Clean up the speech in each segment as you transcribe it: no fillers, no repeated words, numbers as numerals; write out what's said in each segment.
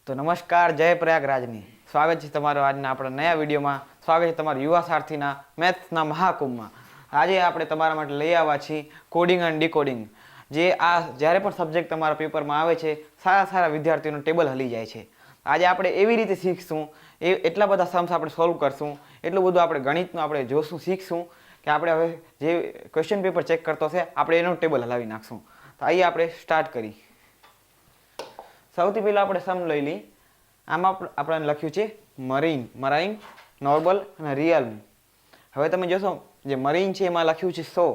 તો નમસ્કાર, જય પ્રયાગરાજની સ્વાગત છે તમારું આજના આપણા નયા વિડીયોમાં. સ્વાગત છે તમારું યુવા સારથીના મેથ્સના મહાકુંભમાં. આજે આપણે તમારા માટે લઈ આવ્યા છીએ કોડિંગ એન્ડ ડીકોડિંગ. જે આ જ્યારે પણ સબ્જેક્ટ તમારા પેપરમાં આવે છે, સારા સારા વિદ્યાર્થીઓનું ટેબલ હલી જાય છે. આજે આપણે એવી રીતે શીખશું, એટલા બધા સમ્સ આપણે સોલ્વ કરશું, એટલું બધું આપણે ગણિતનું આપણે જોશું, શીખશું કે આપણે હવે જે ક્વેશ્ચન પેપર ચેક કરતો છે આપણે એનું ટેબલ હલાવી નાખશું. તો આઈએ આપણે સ્ટાર્ટ કરી. સૌથી પહેલાં આપણે સમ લઈ લઈ. આમાં આપણે લખ્યું છે મરાઇન, નોર્મલ અને રિયલ. હવે તમે જોશો જે મરીન છે એમાં લખ્યું છે 100,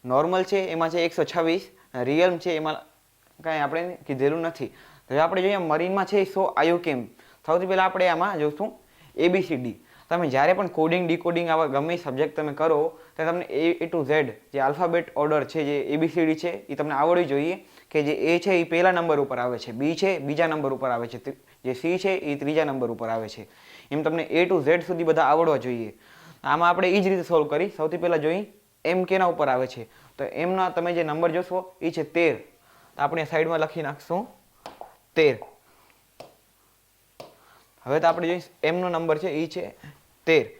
નોર્મલ છે એમાં છે 126, રિયલ છે એમાં કાંઈ આપણે કીધેલું નથી. હવે આપણે જોઈએ મરીનમાં છે 100 આવ્યું કેમ. સૌથી પહેલાં આપણે આમાં જોઈશું ABCD. તમે જ્યારે પણ કોડિંગ ડીકોડિંગ આવા ગમે સબ્જેક્ટ તમે કરો તો તમને A to Z જે આલ્ફાબેટ ઓર્ડર છે, જે ABCD છે એ તમને આવડવી જોઈએ. કે જે A છે એ પહેલા નંબર ઉપર આવે છે, B છે બીજા નંબર ઉપર આવે છે, જે C છે એ ત્રીજા નંબર ઉપર આવે છે. એમ તમને A to Z સુધી બધા આવડવા જોઈએ. આમાં આપણે એ જ રીતે સોલ્વ કરી. સૌથી પહેલાં જોઈ M કેના ઉપર આવે છે, તો એમના તમે જે નંબર જોશો એ છે 13. તો આપણે સાઈડમાં લખી નાખશું 13. હવે તો આપણે જોઈશ એમનો નંબર છે એ છે 13.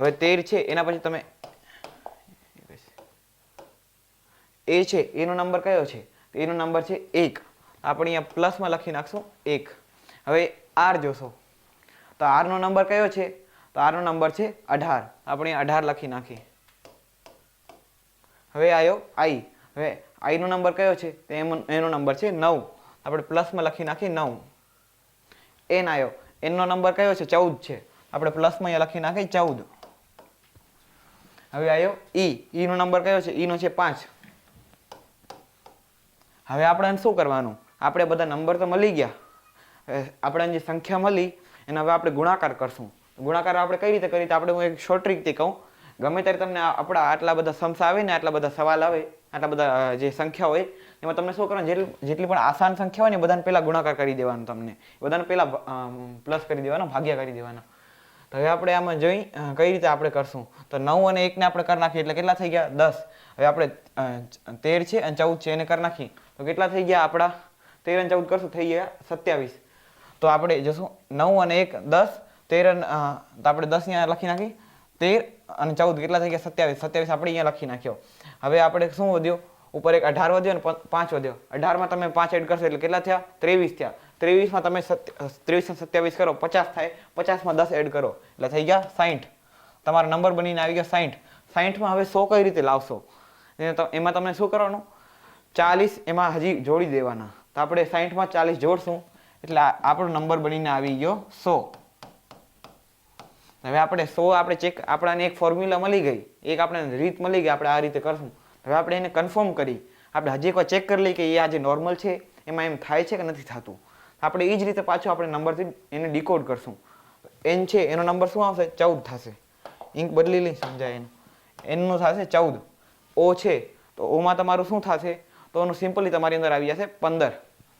હવે 13 છે એના પછી તમે A છે એનો નંબર કયો છે? એનો નંબર છે 1. આપણે અહીંયા પ્લસમાં લખી નાખશું 1. હવે R જોશો તો R નો નંબર કયો છે? તો R નો નંબર છે 18. આપણે 18 લખી નાખી. હવે આવ્યો I. હવે I નો નંબર કયો છે? તો એનો નંબર છે 9. આપણે પ્લસમાં લખી નાખી 9. N આવ્યો. N નો નંબર કયો છે? 14 છે. આપણે પ્લસમાં અહીંયા લખી નાખી 14. હવે આવ્યો E નો નંબર કયો છે? E નો છે 5. હવે આપણે શું કરવાનું? આપણે બધા નંબર તો મળી ગયા, આપણને જે સંખ્યા મળી એને હવે આપણે ગુણાકાર કરશું. ગુણાકાર આપણે કઈ રીતે કરી? તો આપણે હું એક શોર્ટ ટ્રીકથી કહું. ગમે ત્યારે તમને આપણા આટલા બધા સમ્સ આવે ને, આટલા બધા સવાલ આવે, આટલા બધા જે સંખ્યા હોય એમાં તમને શું કરવાનું? જેટલી પણ આસાન સંખ્યા હોય ને બધાને પહેલાં ગુણાકાર કરી દેવાનું. તમને બધાને પહેલાં પ્લસ કરી દેવાનો, ભાગ્યા કરી દેવાના. તો હવે આપણે આમાં જોઈ કઈ રીતે આપણે કરશું. તો 9 અને 1 ને આપણે કરી નાખીએ એટલે કેટલા થઈ ગયા? 10. હવે આપણે 13 છે અને 14 છે એને કરી નાખી તો કેટલા થઈ ગયા આપણા? 13 અને 14 કરશું થઈ ગયા 27. તો આપણે જોશું 9 અને 1 10, 13 તો આપણે 10 અહીંયા લખી નાખી. 13 અને 14 કેટલા થઈ ગયા? 27. 27 આપણે અહીંયા લખી નાખ્યો. હવે આપણે શું વધ્યો? ઉપર એક 18 વધ્યો અને 5 વધ્યો. 18માં તમે 5 એડ કરશો એટલે કેટલા થયા? 23 થયા. 23માં તમે 23 અને 27 કરો 50 થાય. 50માં 10 એડ કરો એટલે થઈ ગયા 60. તમારો નંબર બનીને આવી ગયો 60. 60માં હવે 100 કઈ રીતે લાવશો? એમાં તમને શું કરવાનું? 40 એમાં હજી જોડી દેવાના. તો આપણે 60માં 40 જોડશું એટલે આપણો નંબર બનીને આવી ગયો 100. હવે આપણે 100 આપણે ચેક, આપણાને એક ફોર્મ્યુલા મળી ગઈ, એક આપણે રીત મળી ગઈ, આપણે આ રીતે કરશું. હવે આપણે એને કન્ફર્મ કરી, આપણે હજી એકવાર ચેક કરી લઈએ કે એ આ જે નોર્મલ છે એમાં એમ થાય છે કે નથી થતું. આપણે એ જ રીતે પાછું આપણે નંબરથી એને ડીકોડ કરશું. N છે એનો નંબર શું આવશે? 14 થશે. ઇંક બદલી લઈ સમજાય એને. N નું થશે 14. O છે તો ઓમાં તમારું શું થશે? તો એનું સિમ્પલી તમારી અંદર આવી જશે 15.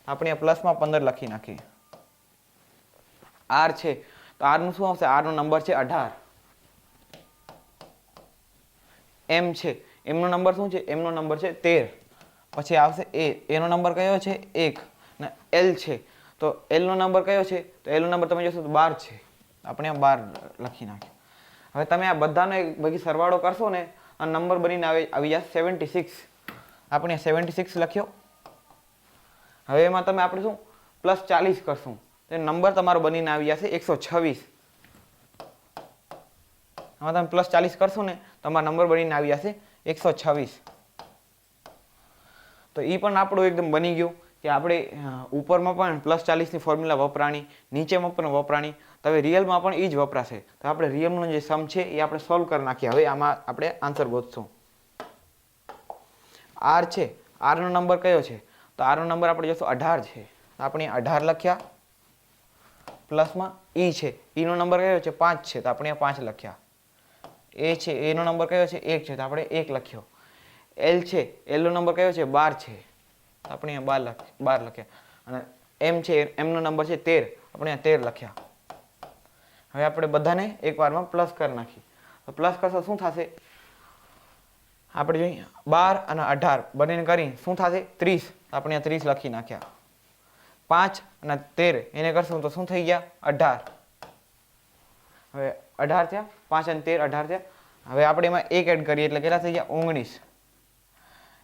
આપણે પ્લસમાં 15 લખી નાખીએ. R છે તો R નું શું આવશે? R નો નંબર છે 18. M છે, M નો નંબર શું છે? M નો નંબર છે 13. પછી આવશે A. A નો નંબર કયો છે? 1. ને L છે તો L નો નંબર કયો છે? તો L નો નંબર તમે જોશો તો 12 છે. આપણે આ 12 લખી નાખ્યો. હવે તમે આ બધાનો એક બધી સરવાળો કરશો ને આ નંબર બનીને આવી જશે 76. આપણે 76 લખ્યો. હવે એમાં તમે આપણે શું પ્લસ 40 કરશું તો નંબર તમારો બનીને આવી જશે 126. આમાં તમે પ્લસ 40 કરશો ને તમારો નંબર બનીને આવી જશે 126. તો એ પણ આપણું એકદમ બની ગયું કે આપણે ઉપરમાં પણ પ્લસ 40ની ફોર્મ્યુલા વપરાણી, નીચેમાં પણ વપરાણી. તો હવે રિયલમાં પણ એ જ વપરાશે. તો આપણે રિયલનો જે સમ છે એ આપણે સોલ્વ કરી નાખીએ. હવે આમાં આપણે આન્સર ગોતશું. R છે, R નો નંબર કયો છે? તો R નો નંબર આપણે જોશું 18 છે. આપણે 18 લખ્યા. પ્લસમાં E છે, E નો નંબર કયો છે? 5 છે તો આપણે 5 લખ્યા. A છે, A નો નંબર કયો છે? 1 છે તો આપણે 1 લખ્યો. L છે, L નો નંબર કયો છે? 12 છે તો આપણે 12 લખ્યા. અને M છે, M નો નંબર છે 13, આપણે 13 લખ્યા. હવે આપણે બધાને એકવારમાં પ્લસ કરી નાખીએ. તો પ્લસ કરશો શું થશે? આપણે જોઈએ 12 અને 18 બંનેને કરી શું થશે? 30. આપણે 30 લખી નાખ્યા. 5 અને 13 એને કરશું તો શું થઈ ગયા 18. હવે 18 થયા, 5 અને 13 18 થયા. હવે આપણે એમાં 1 એડ કરીએ એટલે કેટલા થઈ ગયા 19.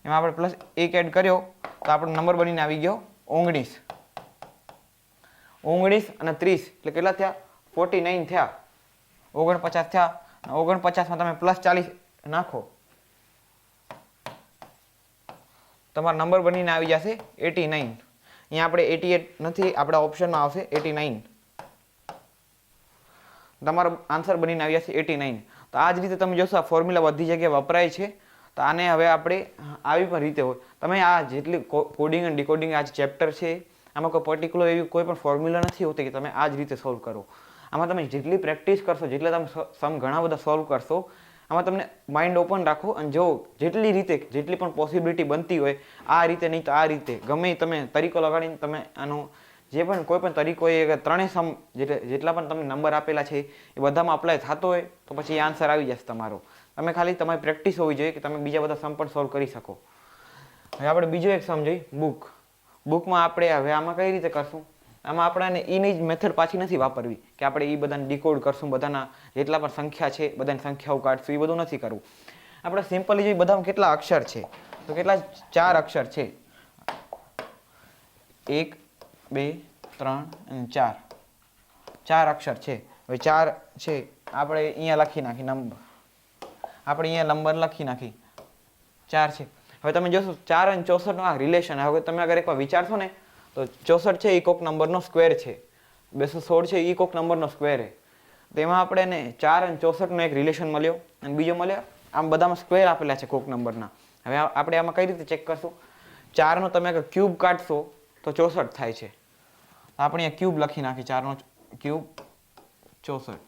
એમાં આપણે પ્લસ 1 એડ કર્યો તો આપણો નંબર બનીને આવી ગયો 19. 19 અને 30 એટલે કેટલા થયા 49 થયા, 49 થયા. 49માં તમે પ્લસ 40 નાખો, તમારો નંબર બનીને આવી જશે 89. અહીંયા આપણે 88 નથી, આપણા ઓપ્શનમાં આવશે 89. તમારો આન્સર બનીને આવી જશે 89. તો આ જ રીતે તમે જોશો આ ફોર્મ્યુલા બધી જગ્યાએ વપરાય છે. તો આને હવે આપણે આવી પણ રીતે હોય, તમે આ જેટલી કોડિંગ અને ડીકોડિંગ આ ચેપ્ટર છે આમાં કોઈ પર્ટિક્યુલર એવી કોઈ પણ ફોર્મ્યુલા નથી હોતી કે તમે આ જ રીતે સોલ્વ કરો. આમાં તમે જેટલી પ્રેક્ટિસ કરશો, જેટલા તમે સમ ઘણા બધા સોલ્વ કરશો, આમાં તમને માઇન્ડ ઓપન રાખો અને જો જેટલી રીતે જેટલી પણ પોસિબિલિટી બનતી હોય આ રીતે નહીં તો આ રીતે ગમે તમે તરીકો લગાડીને તમે આનો જે પણ કોઈ પણ તરીકો એ ત્રણેય સમ જેટલા પણ તમને નંબર આપેલા છે એ બધામાં અપ્લાય થતો હોય તો પછી એ આન્સર આવી જશે તમારો. તમે ખાલી તમારી પ્રેક્ટિસ હોવી જોઈએ કે તમે બીજા બધા સમ પણ સોલ્વ કરી શકો. હવે આપણે બીજો એક સમ જોઈએ બુક. બુકમાં આપણે હવે આમાં કઈ રીતે કરશું, આમાં આપણાને એની જ મેથડ પાછી નથી વાપરવી કે આપણે એ બધાને ડીકોડ કરશું, બધાના જેટલા પણ સંખ્યા છે બધાની સંખ્યાઓ કાઢશું, એ બધું નથી કરવું. આપણે સિમ્પલી જોઈએ બધામાં કેટલા અક્ષર છે તો કેટલા 4 અક્ષર છે, 1 2 3 અને 4. 4 અક્ષર છે. હવે 4 છે આપણે અહીંયા લખી નાખી નંબર, આપણે અહીંયા નંબર લખી નાખી 4 છે. હવે તમે જોશો 4 અને 64 નો આ રિલેશન, હવે તમે અગર એકવાર વિચારશો ને તો 64 છે એ કોક નંબરનો સ્ક્વેર છે, 216 છે એ કોક નંબરનો સ્ક્વેર છે. તેમાં આપણે ને 4 અને 64 નો એક રિલેશન મળ્યો અને બીજો મળ્યો આમ બધામાં સ્ક્વેર આપેલા છે કોક નંબરના. હવે આપણે આમાં કઈ રીતે ચેક કરશું, 4 નો તમે અગર ક્યુબ કાઢશો તો 64 થાય છે. આપણે અહીંયા ક્યુબ લખી નાખી, 4 નો ક્યુબ 64.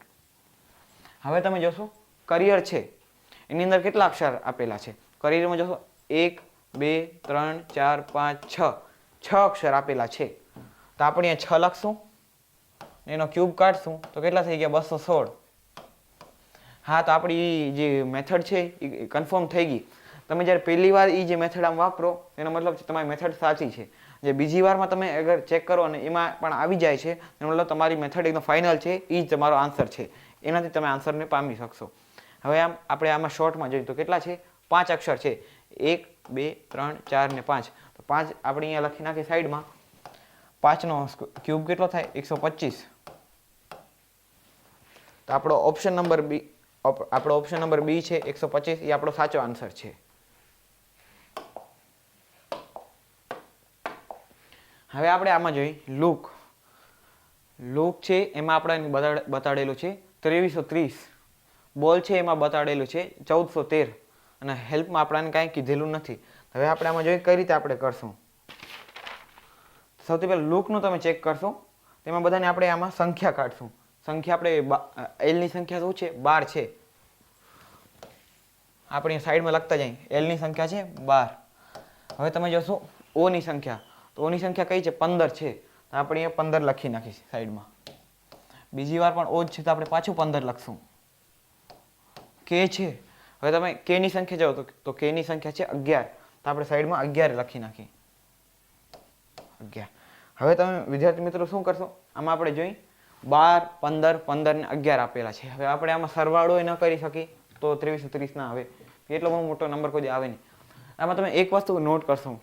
હવે તમે જોશો કરિયર છે એની અંદર કેટલા અક્ષર આપેલા છે, કરિયરમાં જોશો 1 2 3 4 5 6 અક્ષર આપેલા છે. તો આપણે અહીંયા 6 લખશું, એનો ક્યુબ કાઢશું તો કેટલા થઈ ગયા 216. હા, તો આપણી જે મેથડ છે એ કન્ફર્મ થઈ ગઈ. તમે જ્યારે પહેલી વાર એ જે મેથડ આમ વાપરો એનો મતલબ છે તમારી મેથડ સાચી છે. જે બીજી વારમાં તમે અગર ચેક કરો અને એમાં પણ આવી જાય છે એનો મતલબ તમારી મેથડ એકદમ ફાઇનલ છે, એ જ તમારો આન્સર છે, એનાથી તમે આન્સરને પામી શકશો. હવે આમ આપણે આમાં શોર્ટમાં જોઈએ તો કેટલા છે 5 અક્ષર છે, 1 2 3 4 ને 5. તો 5 આપણે અહીંયા લખી નાખી સાઈડમાં. 5 નો ક્યુબ કેટલો થાય 125. તો આપણો ઓપ્શન નંબર બી છે 125, એ આપણો સાચો આન્સર છે. હવે આપણે આમાં જોઈએ લૂક છે એમાં આપણે બતાડેલું છે 2330. બોલ છે એમાં બતાડેલું છે 1413 અને હેલ્પમાં આપણને કાંઈ કીધેલું નથી. હવે આપણે આમાં જોઈએ કઈ રીતે આપણે કરશું. સૌથી પહેલાં લૂકનું તમે ચેક કરશો, તેમાં બધાને આપણે આમાં સંખ્યા કાઢશું. સંખ્યા આપણે એલની સંખ્યા શું છે 12 છે, આપણે સાઈડમાં લખતા જઈએ. એલની સંખ્યા છે 12. હવે તમે જોશો ઓની સંખ્યા, તો ઓની સંખ્યા કઈ છે 15 છે, તો આપણે અહીંયા 15 લખી નાખી સાઈડમાં. બીજી વાર પણ ઓ જ છે તો આપણે પાછું 15 લખશું. કે છે, હવે તમે કે ની સંખ્યા જાઓ તો કે ની સંખ્યા છે 11, તો આપણે સાઈડમાં 11 લખી નાખી 11. હવે તમે વિદ્યાર્થી મિત્રો શું કરશો, આમાં આપણે જોઈ 12 15 15 ને 11 આપેલા છે. હવે આપણે આમાં સરવાળો ન કરી શકીએ તો 2330 ના આવે, એટલો બહુ મોટો નંબર કોઈ આવે નહીં. આમાં તમે એક વસ્તુ નોટ કરશો,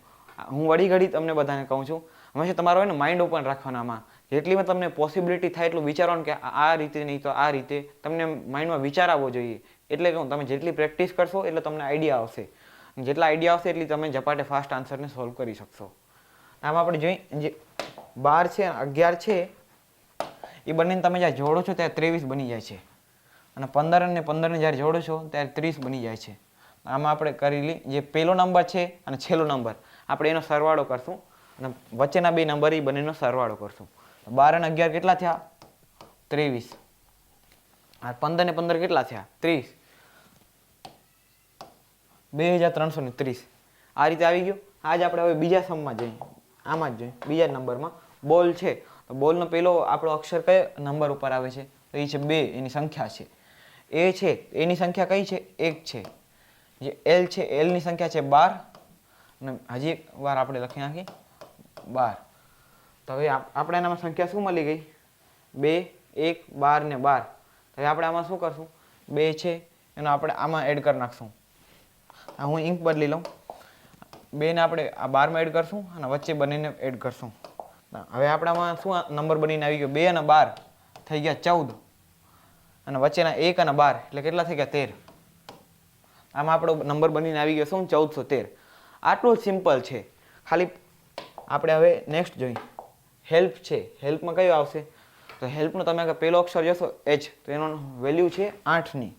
હું વળી ઘડી તમને બધાને કહું છું, હંમેશા તમારો એને માઇન્ડ ઓપન રાખવાનું. આમાં જેટલીમાં તમને પોસિબિલિટી થાય એટલું વિચારવાનું કે આ રીતે નહીં તો આ રીતે, તમને માઇન્ડમાં વિચાર આવવો જોઈએ. એટલે કહું તમે જેટલી પ્રેક્ટિસ કરશો એટલે તમને આઈડિયા આવશે, જેટલા આઈડિયા આવશે એટલી તમે ઝપાટે ફાસ્ટ આન્સરને સોલ્વ કરી શકશો. આમાં આપણે જોઈએ જે 12 છે 11 છે એ બંનેને તમે જ્યારે જોડો છો ત્યારે 23 બની જાય છે, અને 15 અને 15 ને જ્યારે જોડો છો ત્યારે 30 બની જાય છે. આમાં આપણે કરેલી જે પહેલો નંબર છે અને છેલ્લો નંબર આપણે એનો સરવાળો કરશું અને વચ્ચેના બે નંબર એ બંનેનો સરવાળો કરશું. 12 અને 11 કેટલા થયા 23, આ 15 ને 15 કેટલા થયા 30, 2330. આ રીતે આવી ગયું. આજ આપણે હવે બીજા સમમાં જઈએ, આમાં જ જોઈએ બીજા નંબરમાં બોલ છે. તો બોલનો પહેલો આપણો અક્ષર કયો નંબર ઉપર આવે છે, તો એ છે 2, એની સંખ્યા છે. એ છે એની સંખ્યા કઈ છે 1 છે. જે એલ છે એલની સંખ્યા છે 12, અને હજી એક વાર આપણે લખી નાખી 12. તો હવે આપણે એનામાં સંખ્યા શું મળી ગઈ? 2, 1, 12 ને 12. હવે આપણે આમાં શું કરશું? 2 છે એનો આપણે આમાં એડ કરી નાખશું. હું ઇંક બદલી લઉં. 2 ને આપણે આ 12માં એડ કરશું અને વચ્ચે બંનેને એડ કરશું. હવે આપણામાં શું નંબર બનીને આવી ગયો? 2 અને 12 થઈ ગયા 14 અને વચ્ચેના 1 અને 12 એટલે કેટલા થઈ ગયા? 13. આમાં આપણો નંબર બનીને આવી ગયો શું? 1413. આટલું જ સિમ્પલ છે. ખાલી આપણે હવે નેક્સ્ટ જોઈએ. હેલ્પ છે. હેલ્પમાં કયો આવશે? તો હેલ્પનો તમે અગર પહેલો અક્ષર જોશો H તો એનો વેલ્યુ છે 8ની.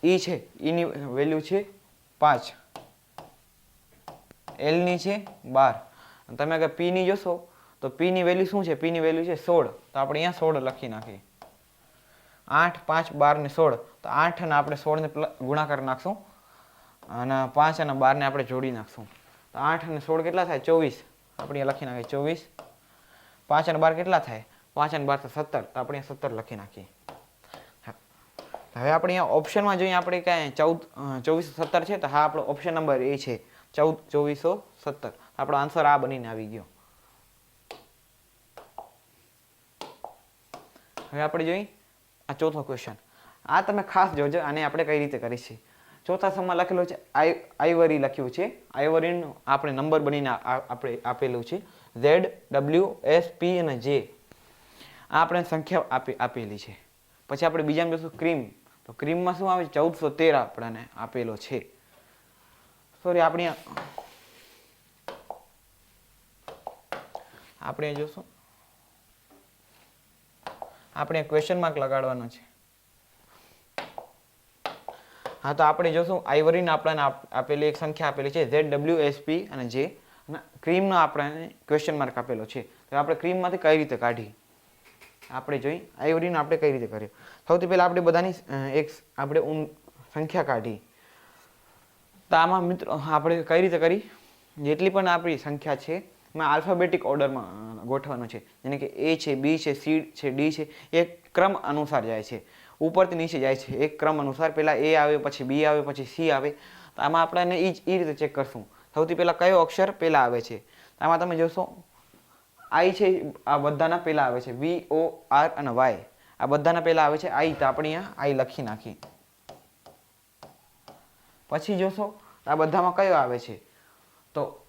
E છે, Eની વેલ્યુ છે 5. Lની છે 12. તમે અગર Pની જોશો તો Pની વેલ્યુ શું છે? Pની વેલ્યુ છે 16. તો આપણે અહીંયા 16 લખી નાખીએ. 8, 5, 12 ને 16. તો 8 અને આપણે 16 ને ગુણાકાર નાખશું અને 5 અને 12 ને આપણે જોડી નાખશું. તો 8 અને 16 કેટલા થાય? 24. આપણે અહીંયા લખી નાખીએ 24. 5 અને 12 કેટલા થાય? 5 અને 12 તો 17. તો આપણે 17 લખી નાખીએ. હવે આપણે અહીંયા ઓપ્શનમાં જોઈએ આપણે ક્યાંય 2417 છે. તો હા, આપણો ઓપ્શન નંબર એ છે 2417. આપણો આન્સર આ બનીને આવી ગયો. હવે આપણે જોઈએ આ ચોથો ક્વેશ્ચન. આ તમે ખાસ જોજો, આને આપણે કઈ રીતે કરીશું. ચોથા સમમાં લખેલો છે આઈવરી લખ્યું છે. આઈવરીનું આપણે નંબર બનીને આપણે આપેલું છે ZWSP અને J. આ આપણે સંખ્યા આપેલી છે. પછી આપણે બીજામાં જોશું ક્રીમ. તો ક્રીમમાં શું આવે છે? 1413 આપણને આપેલો છે. સોરી, આપણે જોશું, આપણે ક્વેશ્ચન માર્ક લગાડવાનો છે. હા, તો આપણે જોશું આઈવરીને આપણને આપેલી એક સંખ્યા આપેલી છે ZWSP અને J. અને ક્રીમનો આપણને ક્વેશ્ચન માર્ક આપેલો છે. તો આપણે ક્રીમમાંથી કઈ રીતે કાઢી આપણે જોઈ. આઈવરીને આપણે કઈ રીતે કર્યું? સૌથી પહેલા આપણે બધાની એક આપણે સંખ્યા કાઢી. તો આમાં મિત્રો આપણે કઈ રીતે કરી? જેટલી પણ આપણી સંખ્યા છે એમાં આલ્ફાબેટિક ઓર્ડરમાં ગોઠવવાનું છે. જેને કે A છે, B છે, C છે, D છે, એ ક્રમ અનુસાર જાય છે. ઉપરથી નીચે જાય છે એક ક્રમ અનુસાર. પહેલા A આવે, પછી B આવે, પછી C આવે. તો આમાં આપણે એ રીતે ચેક કરશું. સૌથી પહેલા કયો અક્ષર પહેલા આવે છે? આમાં તમે જોશો I છે, આ બધાના પહેલા આવે છે. V, O, R અને Y આ બધાના પહેલા આવે છે I. તો આપણે અહીંયા I લખી નાખી. પછી જોશો આ બધામાં કયો આવે છે? તો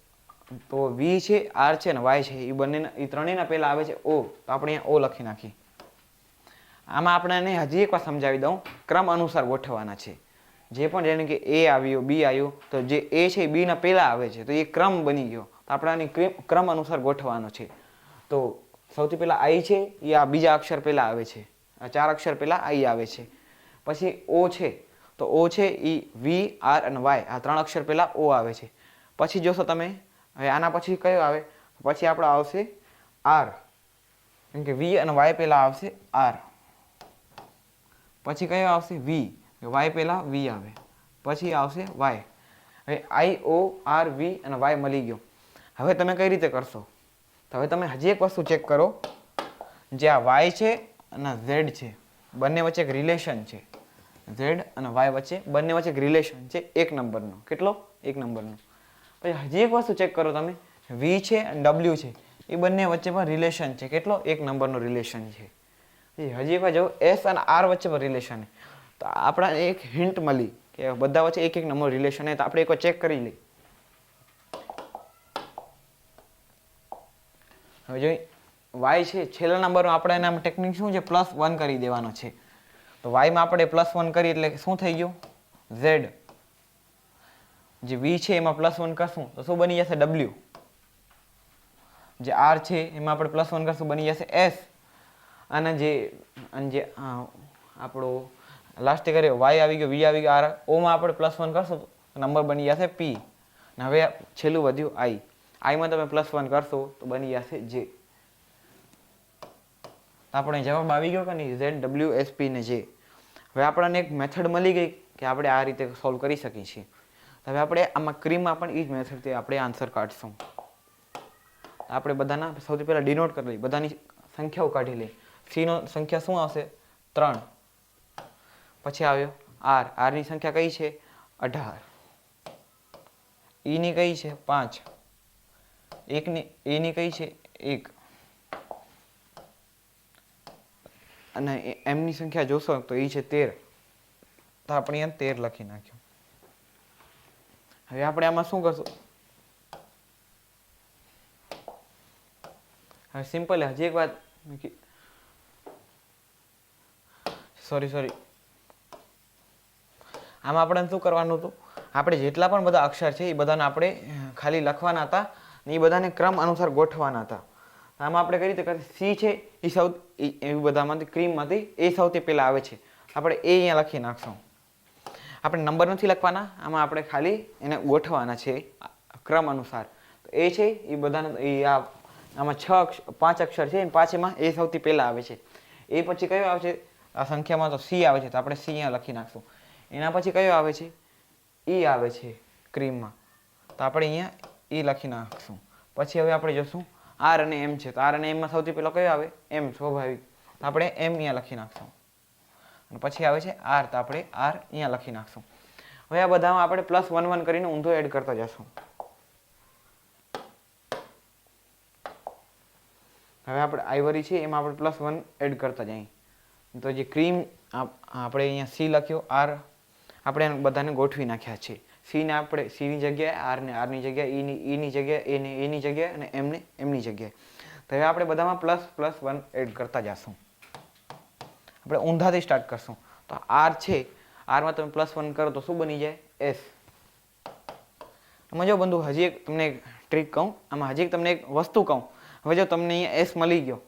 V છે, R છે અને Y છે, એ બંનેના એ ત્રણેયના પહેલા આવે છે O. તો આપણે અહીંયા O લખી નાખી. આમાં આપણે હજી એકવાર સમજાવી દઉં. ક્રમ અનુસાર ગોઠવવાના છે. જે પણ જેને કે A આવ્યો, B આવ્યો, તો જે A છે એ B ના પહેલા આવે છે તો એ ક્રમ બની ગયો. તો આપણે આની ક્રમ અનુસાર ગોઠવવાનો છે. તો સૌથી પહેલા I છે એ આ બીજા અક્ષર પહેલા આવે છે. આ 4 અક્ષર પહેલા I આવે છે. પછી O છે તો O છે એ V, R અને Y આ 3 અક્ષર પહેલા O આવે છે. પછી જોશો તમે હવે આના પછી કયો આવે? પછી આપણો આવશે R. કેમ કે V અને Y પહેલા આવશે R. પછી કયો આવશે? V. Y પહેલા V આવે. પછી આવશે Y. હવે I, O, R, V અને Y મળી ગયો. હવે તમે કઈ રીતે કરશો? તો હવે તમે હજી એક વસ્તુ ચેક કરો. જે આ Y છે અને Z છે બંને વચ્ચે એક રિલેશન છે. Z અને Y વચ્ચે બંને વચ્ચે એક રિલેશન છે 1 નંબરનો. કેટલો? 1 નંબરનો. પછી હજી એક વસ્તુ ચેક કરો તમે. V છે અને W છે એ બંને વચ્ચે પણ રિલેશન છે. કેટલો? 1 નંબરનો રિલેશન છે. હજી એકવાર જો S અને R વચ્ચે પણ રિલેશન. તો આપણને એક હિન્ટ મળી કે બધા વચ્ચે 1 નંબર રિલેશન છે. તો આપણે એકવાર ચેક કરી લઈએ. હવે જોઈ Y છે છેલ્લા નંબરમાં આપણે એના ટેકનિક શું છે? +1 કરી દેવાનો છે. તો Y માં આપણે +1 કરી એટલે શું થઈ ગયું? Z. જે V છે એમાં +1 કરશું તો શું બની જશે? W. જે R છે એમાં આપણે +1 કરશું બની જશે S. અને જે આપણો લાસ્ટ કર્યો Y આવી ગયો, V આવી ગયો, R. O માં આપણે +1 કરશું તો નંબર બની જશે P. અને હવે છેલ્લું વધ્યું I. I માં તમે +1 કરશો તો બની જશે J. તો આપણે જવાબ આવી ગયો કે નહીં? ZWSP ને J. હવે આપણને એક મેથડ મળી ગઈ કે આપણે આ રીતે સોલ્વ કરી શકીએ છીએ. હવે આપણે આમાં ક્રીમમાં પણ એ જ મેથડથી આપણે આન્સર કાઢશું. આપણે બધાના સૌથી પહેલા ડિનોટ કરી લઈએ. બધાની સંખ્યાઓ કાઢી લઈએ. C નો સંખ્યા શું આવશે? 3. પછી આવ્યો R. R ની સંખ્યા કઈ છે? 18. E ની કઈ છે? 5. એકની એની કઈ છે 1 અને એમની સંખ્યા જોશો તો એ છે 13, તો આપણે અહીંયા 13 લખી નાખ્યું. હવે આપણે આમાં શું કરશું? હવે સિમ્પલ હજી એક વાત, સોરી આમાં આપણે શું કરવાનું હતું? આપણે જેટલા પણ બધા અક્ષર છે એ બધાને આપણે ખાલી લખવાના હતા અને એ બધાને ક્રમ અનુસાર ગોઠવાના હતા. આમાં આપણે કઈ રીતે કરીએ? સી છે એ એ બધામાંથી ક્રીમમાંથી એ સૌથી પહેલા આવે છે, આપણે એ અહીંયા લખી નાખશું. આપણે નંબર નથી લખવાના, આમાં આપણે ખાલી એને ગોઠવાના છે ક્રમ અનુસાર. તો એ છે એ બધાને આમાં 5 અક્ષર છે, 5 એ સૌથી પહેલા આવે છે. એ પછી કયો આવે છે? આ સંખ્યામાં તો સી આવે છે, તો આપણે સી અહીંયા લખી નાખશું. એના પછી કયો આવે છે? ઈ આવે છે ક્રીમમાં, તો આપણે અહીંયા ઈ લખી નાખશું. પછી હવે આપણે જોશું આર અને એમ છે, તો આર અને એમમાં સૌથી પહેલો કયો આવે? એમ, સ્વાભાવિક, તો આપણે એમ અહીંયા લખી નાખશું. અને પછી આવે છે આર, તો આપણે આર અહીંયા લખી નાખશું. હવે આ બધામાં આપણે +1 કરીને ઊંધો એડ કરતા જશું. હવે આપણે આઈવરી છે એમાં આપણે +1 એડ કરતા જઈએ. તો જે ક્રીમ આપણે અહીંયા સી લખ્યો, આર આપણે બધાને ગોઠવી નાખ્યા છે. સીને આપણે સીની જગ્યાએ, આરને આરની જગ્યાએ, ઈની જગ્યાએ, એને એની જગ્યાએ અને એમને એમની જગ્યાએ. તો હવે આપણે બધામાં +1 એડ કરતા જશું. આપણે ઊંધાથી સ્ટાર્ટ કરશું. તો આર છે, આરમાં તમે +1 કરો તો શું બની જાય? એસ. આમાં જો બંધુ હજી એક તમને એક ટ્રીક કહું, આમાં હજી તમને એક વસ્તુ કહું. હવે જો તમને અહીંયા એસ મળી ગયો,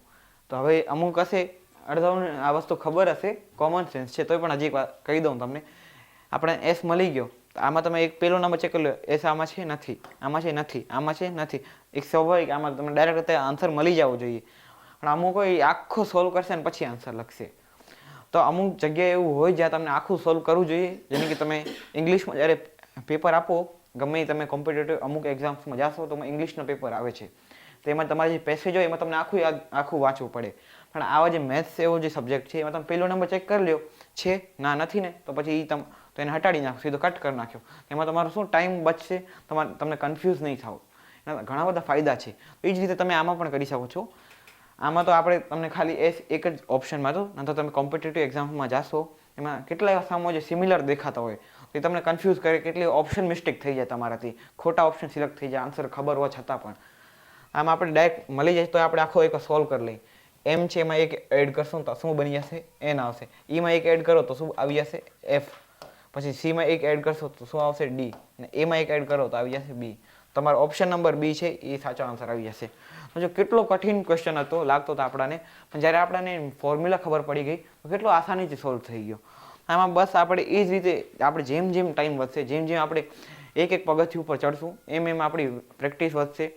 તો હવે અમુક હશે અડધાઓને આ વસ્તુ ખબર હશે, કોમન સેન્સ છે, તોય પણ હજી એક વાત કહી દઉં તમને. આપણે એસ મળી ગયો, તો આમાં તમે એક પહેલો નંબર ચેક કરી લો, એસ આમાં છે નથી, આમાં છે નથી, આમાં છે નથી. એક સ્વાભાવિક આમાં તમને ડાયરેક્ટ આન્સર મળી જવો જોઈએ. પણ અમુક કોઈ આખો સોલ્વ કરશે ને પછી આન્સર લખશે. તો અમુક જગ્યાએ એવું હોય જ્યાં તમને આખું સોલ્વ કરવું જોઈએ. જેમ કે તમે ઇંગ્લિશમાં જ્યારે પેપર આપો, ગમે તમે કોમ્પિટેટિવ અમુક એક્ઝામ્સમાં જાશો તો ઇંગ્લિશનો પેપર આવે છે, તો એમાં તમારે જે પેસેજ હોય એમાં તમને આખું વાંચવું પડે. પણ આવા જે મેથ્સ એવો જે સબ્જેક્ટ છે એમાં તમે પહેલો નંબર ચેક કરી લ્યો, છે ના નથી ને, તો પછી તો એને હટાડી નાખો, સીધો કટ કરી નાખ્યો. એમાં તમારો શું ટાઈમ બચશે, તમને કન્ફ્યુઝ નહીં થાવ. એના ઘણા બધા ફાયદા છે. એ જ રીતે તમે આમાં પણ કરી શકો છો. આમાં તો આપણે તમને ખાલી એક જ ઓપ્શનમાં તો ન તો તમે કોમ્પિટેટિવ એક્ઝામમાં જાશો એમાં કેટલા એવા સામો જે સિમિલર દેખાતા હોય તો એ તમને કન્ફ્યુઝ કરે, કેટલી ઓપ્શન મિસ્ટેક થઈ જાય તમારાથી, ખોટા ઓપ્શન સિલેક્ટ થઈ જાય આન્સર ખબર હોવા છતાં પણ. આમાં આપણે ડાયરેક્ટ મળી જાય તો આપણે આખો એક સોલ્વ કરી લઈએ. એમ છે એમાં 1 એડ કરશું તો શું બની જશે? એન આવશે. ઈમાં 1 એડ કરો તો શું આવી જશે? એફ. પછી સીમાં 1 એડ કરશો તો શું આવશે? ડી. અને એમાં 1 એડ કરો તો આવી જશે બી. તમારો ઓપ્શન નંબર બી છે એ સાચો આન્સર આવી જશે. તો જો કેટલો કઠિન ક્વેશ્ચન હતો લાગતો હતો આપણાને, પણ જ્યારે આપણાને ફોર્મ્યુલા ખબર પડી ગઈ તો કેટલો આસાનીથી સોલ્વ થઈ ગયો. આમાં બસ આપણે એ જ રીતે આપણે જેમ જેમ ટાઈમ વધશે, જેમ જેમ આપણે એક પગથિયું ઉપર ચડશું એમ આપણી પ્રેક્ટિસ વધશે.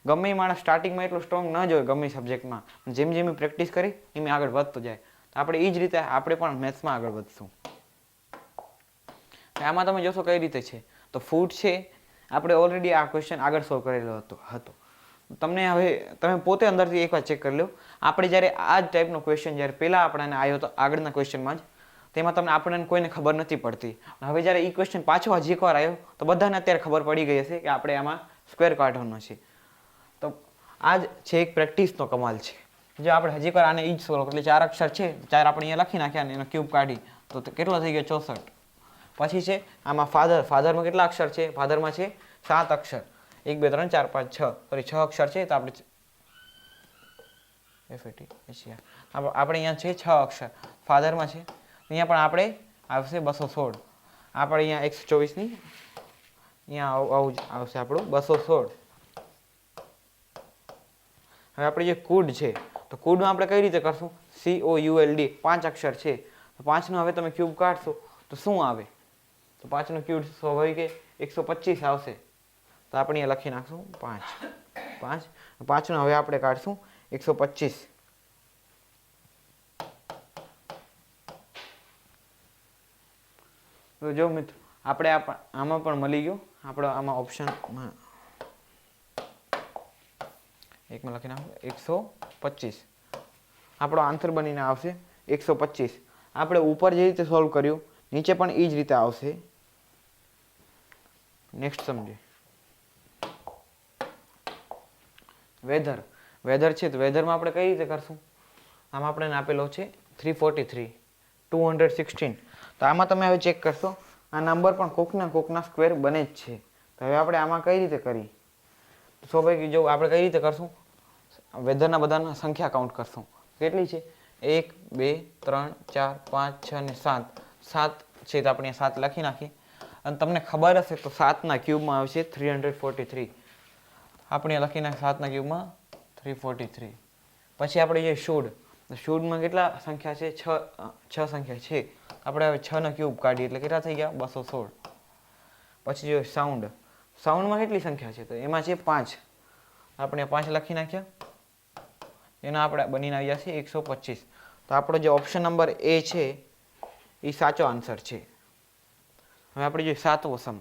ગમે એ માણસ સ્ટાર્ટિંગમાં એટલો સ્ટ્રોંગ ન જ હોય ગમે સબ્જેક્ટમાં, જેમ જેમ પ્રેક્ટિસ કરી એમ આગળ વધતો જાય. તો આપણે એ જ રીતે આપણે પણ મેથ્સમાં આગળ વધશું. આમાં તમે જોશો કઈ રીતે છે, તો ફૂડ છે આપણે ઓલરેડી આ ક્વેશ્ચન આગળ સોલ્વ કરેલો હતો. તમને હવે તમે પોતે અંદરથી એકવાર ચેક કરી લો. આપણે જ્યારે આ જ ટાઈપનો ક્વેશ્ચન જ્યારે પહેલાં આપણને આવ્યો હતો આગળના ક્વેશ્ચનમાં જ, તેમાં તમને આપણને કોઈને ખબર નથી પડતી. હવે જ્યારે એ ક્વેશ્ચન પાછો હજી એકવાર આવ્યો તો બધાને અત્યારે ખબર પડી ગઈ હશે કે આપણે આમાં સ્ક્વેર કાઢવાનો છે. તો આ જ છે એક પ્રેક્ટિસનો કમાલ છે. જો આપણે હજી એકવાર આને એ જ સોલ્વ એટલે 4 અક્ષર છે, 4 આપણે અહીંયા લખી નાખ્યા અને એનો ક્યુબ કાઢી તો કેટલો થઈ ગયો? 64. પછી છે આમાં ફાધરમાં કેટલા અક્ષર છે? ફાધરમાં છે 7 અક્ષર, 1 2 3 4 5 6, સોરી 6 અક્ષર છે. તો આપણે આપણે અહીંયા છે 6 અક્ષર ફાધરમાં છે. અહીંયા પણ આપણે આવશે 216. આપણે અહીંયા 124 ની અહીંયા આવું જ આવશે આપણું 216. હવે આપણે જે કુડ છે તો કુડમાં આપણે કઈ રીતે કરશું? COULD 5 અક્ષર છે, તો 5નો હવે તમે ક્યુબ કાઢશો તો શું આવે? તો 5નો ક્યુબ સ્વાભાવિક 125 આવશે. તો આપણે અહીંયા લખી નાખશું 5નો હવે આપણે કાઢશું 125. તો જો મિત્રો આપણે આમાં પણ મળી ગયો. આપણે આમાં ઓપ્શનમાં એકમાં લખી નાખો 125. આપણો આન્સર બનીને આવશે 125. આપણે ઉપર જે રીતે સોલ્વ કર્યું નીચે પણ એ જ રીતે આવશે. નેક્સ્ટ સમજીએ. વેધર વેધર છે તો વેધરમાં આપણે કઈ રીતે કરશું? આમાં આપણે આપેલો છે 343 216. તો આમાં તમે હવે ચેક કરશો આ નંબર પણ કોકના સ્ક્વેર બને જ છે. તો હવે આપણે આમાં કઈ રીતે કરી? સ્વાભાવિક જો આપણે કઈ રીતે કરશું? વેધરના બધાના સંખ્યા કાઉન્ટ કરશું. કેટલી છે? 1 2 3 4 5 6 અને 7. 7 છે તો આપણે 7 લખી નાખીએ. અને તમને ખબર હશે તો 7ના ક્યુબમાં આવશે 343. આપણે લખી નાખીએ 7ના ક્યુબમાં 343. પછી આપણે જે શુડમાં કેટલા સંખ્યા છે? 6 સંખ્યા છે. આપણે હવે 6નો ક્યુબ કાઢીએ એટલે કેટલા થઈ ગયા? 216. પછી જો સાઉન્ડમાં કેટલી સંખ્યા છે? તો એમાં છે 5. આપણે 5 લખી નાખ્યા. એના આપણે બનીને આવ્યા છે 125. તો આપણો જે ઓપ્શન નંબર એ છે એ સાચો આન્સર છે. હવે આપણે જોઈએ 7મો સમ.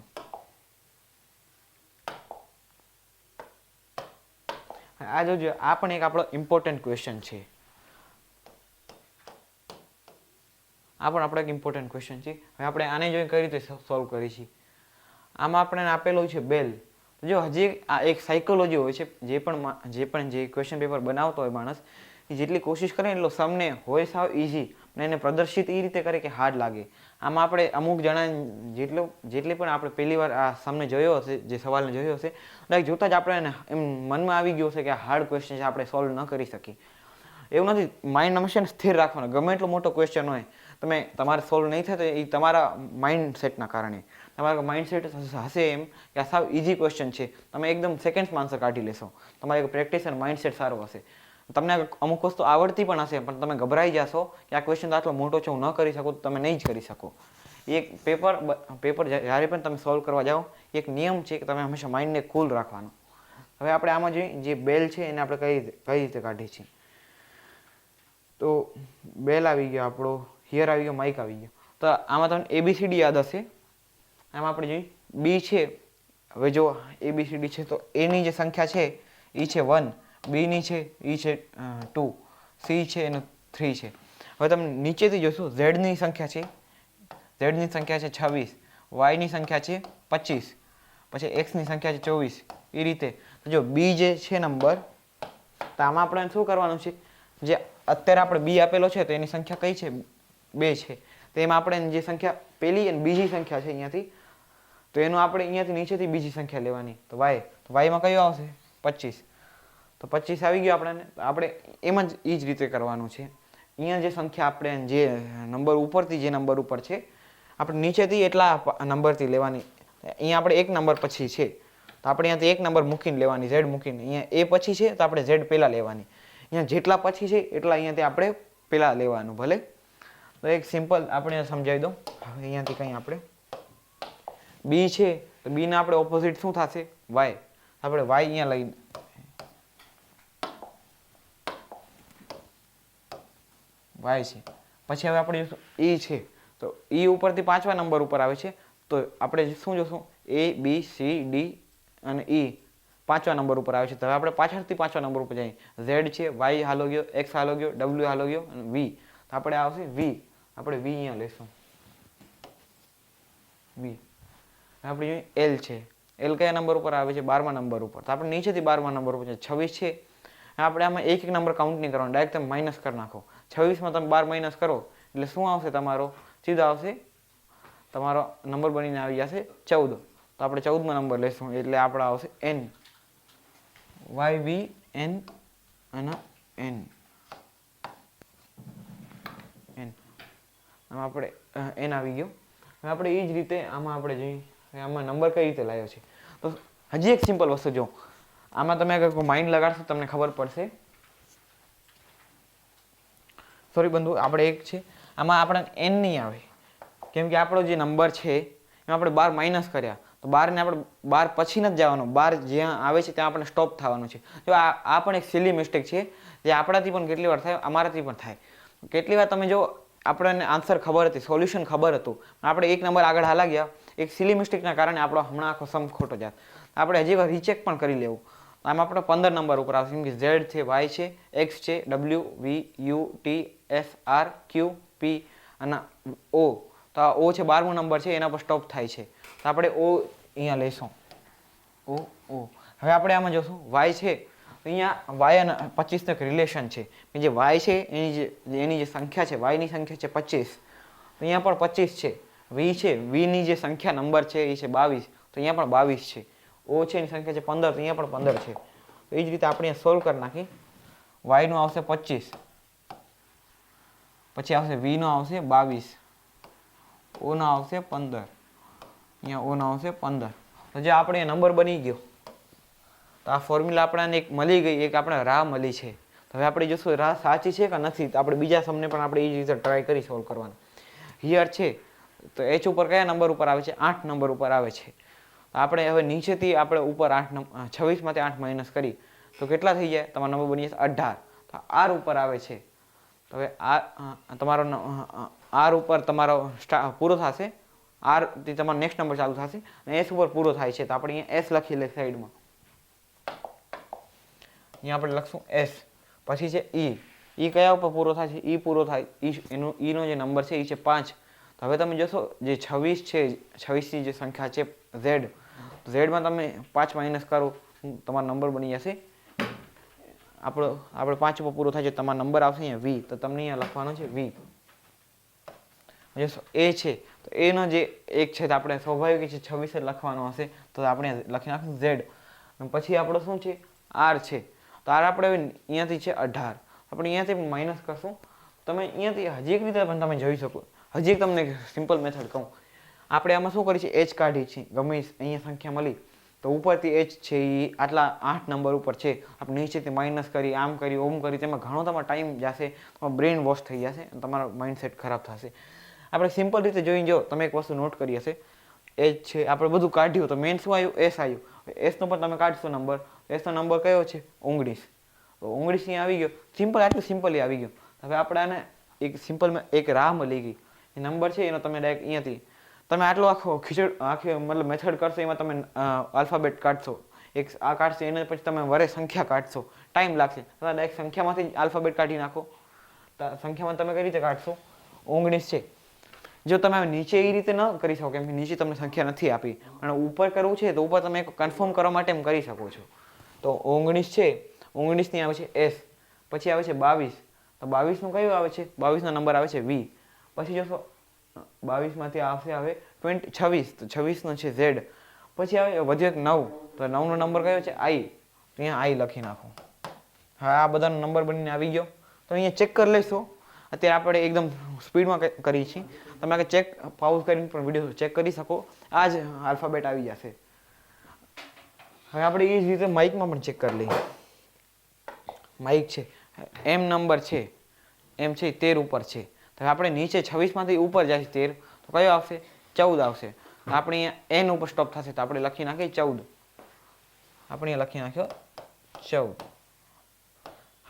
આ જોજો, આ પણ એક આપણો ઇમ્પોર્ટન્ટ ક્વેશ્ચન છે. આ પણ આપણો એક ઇમ્પોર્ટન્ટ ક્વેશ્ચન છે. હવે આપણે આને જોઈને કઈ રીતે સોલ્વ કરી છે? આમાં આપણે આપેલું છે બેલ. જો હજી આ એક સાયકોલોજી હોય છે. જે ક્વેશ્ચન પેપર બનાવતો હોય માણસ, એ જેટલી કોશિશ કરે એટલો સમને હોય સાવ ઇઝી અને એને પ્રદર્શિત એ રીતે કરે કે હાર્ડ લાગે. આમાં આપણે અમુક જણા જેટલી પણ આપણે પહેલી વાર આ સમને જોયો હશે, જે સવાલને જોયો હશે, લાઈક જોતા જ આપણે એને એમ મનમાં આવી ગયું હશે કે આ હાર્ડ ક્વેશ્ચન છે, આપણે સોલ્વ ન કરી શકીએ. એવું નથી. માઇન્ડ હંમેશા સ્થિર રાખવાનો. ગમે એટલો મોટો ક્વેશ્ચન હોય, તમારે સોલ્વ નહીં થાય તો એ તમારા માઇન્ડ સેટના કારણે. તમારા માઇન્ડ સેટ હશે એમ કે આ સાવ ઇઝી ક્વેશ્ચન છે, તમે એકદમ સેકન્ડ્સમાં આન્સર કાઢી લેશો. તમારી પ્રેક્ટિસ અને માઇન્ડ સેટ સારો હશે. તમને અમુક વસ્તુ આવડતી પણ હશે, પણ તમે ગભરાઈ જશો કે આ ક્વેશ્ચન તો આટલો મોટો છે, હું ન કરી શકું, તો તમે નહીં જ કરી શકો. એક પેપર જ્યારે પણ તમે સોલ્વ કરવા જાઓ, એક નિયમ છે કે તમે હંમેશા માઇન્ડને કુલ રાખવાનો. હવે આપણે આમાં જે બેલ છે એને આપણે કઈ રીતે કાઢીએ છીએ? તો બેલ આવી ગયો આપણો, હિયર આવી ગયો, માઇક આવી ગયો. તો આમાં તમને ABCD યાદ હશે. આમાં આપણે જોઈએ બી છે. હવે જો ABCD છે તો એની જે સંખ્યા છે એ છે 1, બીની છે એ છે 2, સી છે એનું 3 છે. હવે તમે નીચેથી જોશો ઝેડની સંખ્યા છે. ઝેડની સંખ્યા છે 26, વાયની સંખ્યા છે 25, પછી એક્સની સંખ્યા છે 24. એ રીતે જો બી જે છે નંબર, તો આમાં આપણે શું કરવાનું છે? જે અત્યારે આપણે બી આપેલો છે તો એની સંખ્યા કઈ છે? 2 છે. તો એમાં આપણે જે સંખ્યા પહેલી અને બીજી સંખ્યા છે અહીંયાથી, તો એનું આપણે અહીંયાથી નીચેથી બીજી સંખ્યા લેવાની. તો વાયમાં કયો આવશે? 25. તો 25 આવી ગયો આપણને. આપણે એમ જ એ જ રીતે કરવાનું છે. અહીંયા જે સંખ્યા આપણે જે નંબર ઉપરથી જે નંબર ઉપર છે, આપણે નીચેથી એટલા નંબરથી લેવાની. અહીંયા આપણે એક નંબર પછી છે તો આપણે અહીંયાથી એક નંબર મૂકીને લેવાની, ઝેડ મૂકીને. અહીંયા એ પછી છે તો આપણે ઝેડ પહેલાં લેવાની. અહીંયા જેટલા પછી છે એટલા અહીંયાથી આપણે પહેલાં લેવાનું. ભલે. તો એક સિમ્પલ આપણે સમજાવી દઉં. હવે અહીંયાથી કંઈ આપણે બી છે તો બીના આપણે ઓપોઝિટ શું થશે? વાય. આપણે વાય અહીંયા લઈ વાય છે. પછી હવે આપણે જોઈશું ઈ છે તો ઈ ઉપરથી 5મા નંબર ઉપર આવે છે. તો આપણે શું જોશું? A B C D અને E 5મા નંબર ઉપર આવે છે. તો હવે આપણે પાછળથી 5મા નંબર ઉપર જઈએ. Z છે, Y હાલો ગયો, X હાલો ગયો, W હાલો ગયો અને V. તો આપણે આવશે V. આપણે V અહીંયા લઈશું. V. આપણે જોઈએ L છે. L કયા નંબર ઉપર આવે છે? 12મા નંબર ઉપર. તો આપણે નીચેથી 12મા નંબર ઉપર 26 છે. આપણે આમાં એક નંબર કાઉન્ટ નહીં કરવાનો, ડાયરેક્ટ તમે માઇનસ કરી નાખો. 26માં તમે 12 માઇનસ કરો એટલે શું આવશે તમારો? સીધો આવશે તમારો નંબર બનીને આવી જશે 14. તો આપણે 14મા નંબર લઈશું એટલે આપણે આવશે N. YVN અને N. આમાં આપણે N આવી ગયો. હવે આપણે એ જ રીતે આમાં આપણે જોઈએ આમાં નંબર કઈ રીતે લાવ્યો છે. તો હજી એક સિમ્પલ વસ્તુ જો, આમાં તમે અગર માઇન્ડ લગાડશો તમને ખબર પડશે. સોરી બંધુ, આપણે એક છે આમાં આપણે N નહીં આવે, કેમ કે આપણો જે નંબર છે એમાં આપણે 12 માઇનસ કર્યા. તો 12 ને આપણે 12 પછી નથી જવાનું, 12 જ્યાં આવે છે ત્યાં આપણે સ્ટોપ થવાનું છે. જો આ પણ એક સિલી મિસ્ટેક છે જે આપણાથી પણ કેટલી વાર થાય, અમારાથી પણ થાય. કેટલી વાર તમે જો આપણને આન્સર ખબર હતી, સોલ્યુશન ખબર હતું, આપણે એક નંબર આગળ હાલા ગયા, એક સિલી મિસ્ટેકના કારણે આપણો હમણાં આખો સમ ખોટો જાય. આપણે હજી વાર રીચેક પણ કરી લેવું. આમાં આપણે 15 નંબર ઉપર આવશે, કેમ કે Z છે, Y છે, X છે, W V U T S R Q P અને O. તો આ O છે 12મો નંબર છે, એના પર સ્ટોપ થાય છે. તો આપણે O અહીંયા લઈશું. O. હવે આપણે આમાં જોશું Y છે અહીંયા વાય અને 25 નું એક રિલેશન છે કે જે વાય છે એની જે સંખ્યા છે વાયની સંખ્યા છે 25, તો અહીંયા પણ 25 છે. વી છે, વીની જે સંખ્યા નંબર છે એ છે 22, તો અહીંયા પણ 22 છે. ઓ છે એની સંખ્યા છે 15, તો અહીંયા પણ 15 છે. તો એ જ રીતે આપણે સોલ્વ કરી નાખી. વાય નું આવશે 25, પછી આવશે વી નો આવશે 22, ઓ નો આવશે 15, અહીંયા ઓ નો આવશે 15. તો જે આપણે નંબર બની ગયો. તો આ ફોર્મ્યુલા આપણને એક મળી ગઈ, એક આપણે રાહ મળી છે. તો હવે આપણે જોશું રાહ સાચી છે કે નથી. તો આપણે બીજા સમને પણ આપણે એ જ રીતે ટ્રાય કરી સોલ્વ કરવાનું. હિયર છે તો એચ ઉપર કયા નંબર ઉપર આવે છે? 8 નંબર ઉપર આવે છે. આપણે હવે નીચેથી આપણે ઉપર 26 માંથી 8 માઇનસ કરી તો કેટલા થઈ જાય? તમારો નંબર બની જશે 18. તો આર ઉપર આવે છે. તો હવે તમારો આર ઉપર તમારો પૂરો થશે. આર થી તમારો નેક્સ્ટ નંબર ચાલુ થશે અને એસ ઉપર પૂરો થાય છે. તો આપણે અહીંયા એસ લખી લે સાઈડમાં. અહીંયા આપણે લખશું એસ. પછી છે ઈ કયા ઉપર પૂરો થાય છે? ઈ પૂરો થાય એનો ઈનો જે નંબર છે એ છે 5. તો હવે તમે જોશો જે 26 છે, 26 ની જે સંખ્યા છે ઝેડ, તો ઝેડમાં તમે 5 માઇનસ કરો તમારો નંબર બની જશે આપણે 5 ઉપર પૂરો થાય છે તમારો નંબર આવશે અહીંયા વી. તો તમને અહીંયા લખવાનો છે વી. જોશો એ છે તો એનો જે એક છે તો આપણે સ્વાભાવિક છે 26 જ લખવાનો હશે. તો આપણે લખી નાખશું ઝેડ. પછી આપણો શું છે? આર છે. તો આર આપણે અહીંયાથી છે 18, આપણે અહીંયાથી માઇનસ કરશું. તમે અહીંયાથી હજી એક રીતે પણ તમે જોઈ શકો. હજી એક તમને સિમ્પલ મેથડ કહું. આપણે આમાં શું કરી છે? એચ કાઢી છે. ગમે અહીંયા સંખ્યા મળી તો ઉપરથી એચ છે એ આટલા 8 નંબર ઉપર છે. આપણે નીચેથી માઇનસ કરી, આમ કરી, ઓમ કરી, તેમાં ઘણો તમારો ટાઈમ જશે, તમારો બ્રેન વોશ થઈ જશે, તમારો માઇન્ડસેટ ખરાબ થશે. આપણે સિમ્પલ રીતે જોઈને જો તમે એક વસ્તુ નોટ કરી હશે, એચ છે આપણે બધું કાઢ્યું તો મેન શું આવ્યું? એસ આવ્યું. એસનો પણ તમે કાઢશો નંબર. એસનો નંબર કયો છે? 19. તો 19 અહીંયા આવી ગયો. સિમ્પલ, આટલું સિમ્પલી આવી ગયું. હવે આપણે આને એક સિમ્પલ એક રાહ મળી ગઈ. એ નંબર છે એનો તમે ડાયરેક્ટ અહીંયાથી તમે આટલો આખી મતલબ મેથડ કરશો, એમાં તમે આલ્ફાબેટ કાઢશો, એક આ કાઢશો, એને પછી તમે વરે સંખ્યા કાઢશો, ટાઈમ લાગશે. તો ડાયરેક્ટ સંખ્યામાંથી જ આલ્ફાબેટ કાઢી નાખો. તો સંખ્યામાં તમે કઈ રીતે કાઢશો? 19 છે. જો તમે નીચે એ રીતે ન કરી શકો, કેમ કે નીચે તમને સંખ્યા નથી આપી, અને ઉપર કરવું છે તો ઉપર તમે કન્ફર્મ કરવા માટે એમ કરી શકો છો. તો 19 છે, 19 ની આવે છે એસ. પછી આવે છે 22. તો 22 નું કયું આવે છે? 22 નો નંબર આવે છે વી. પછી જોશો 22 માંથી આવશે આવે 26. તો 26 નો છે ઝેડ. પછી આવે વધ્યો એક 9. તો 9 નો નંબર કયો છે? આઈ. તો અહીંયા આઈ લખી નાખો. હા, આ બધાનો નંબર બનીને આવી ગયો. તો અહીંયા ચેક કરી લેશો. અત્યારે આપણે એકદમ સ્પીડમાં કરી છીએ. તમે આગળ ચેક પાઉઝ કરીને પણ વિડીયો ચેક કરી શકો. આ જ આલ્ફાબેટ આવી જશે. હવે આપણે એ જ રીતે માઇકમાં પણ ચેક કરી લઈએ. માઇક છે, એમ નંબર છે, એમ છે 13 ઉપર છે. તો આપણે નીચે 26 માંથી ઉપર જાય 13, તો કયો આવશે? 14 આવશે. આપણે અહીંયા એન ઉપર સ્ટોપ થશે, તો આપણે લખી નાખીએ 14. આપણે અહીંયા લખી નાખ્યો 14.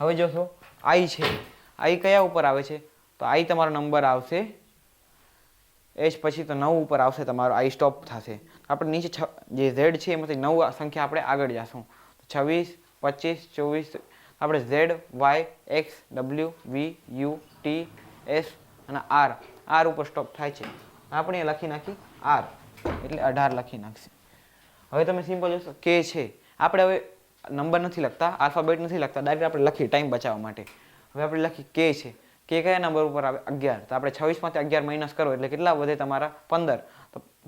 હવે જોશો આઈ છે. આઈ કયા ઉપર આવે છે? તો આઈ તમારો નંબર આવશે એચ, પછી તો 9 ઉપર આવશે તમારો. આઈ સ્ટોપ થશે. આપણે નીચે જે ઝેડ છે એમાંથી 9 સંખ્યા આપણે આગળ જશું. 26, 25, 24 આપણે Z, Y, X, W, V, U, T, S અને આર. આર ઉપર સ્ટોપ થાય છે. આપણે લખી નાખી આર, એટલે 18 લખી નાખશે. હવે તમે સિમ્પલ જોશો કે છે. આપણે હવે નંબર નથી લખતા, આલ્ફાબેટ નથી લખતા, ડાયરેક્ટ આપણે લખી ટાઈમ બચાવવા માટે. હવે આપણે લખી કે છે. કે કયા નંબર ઉપર આવે? 11. તો આપણે 26 માંથી 11 માઇનસ કરો એટલે કેટલા વધે? તમારા 15.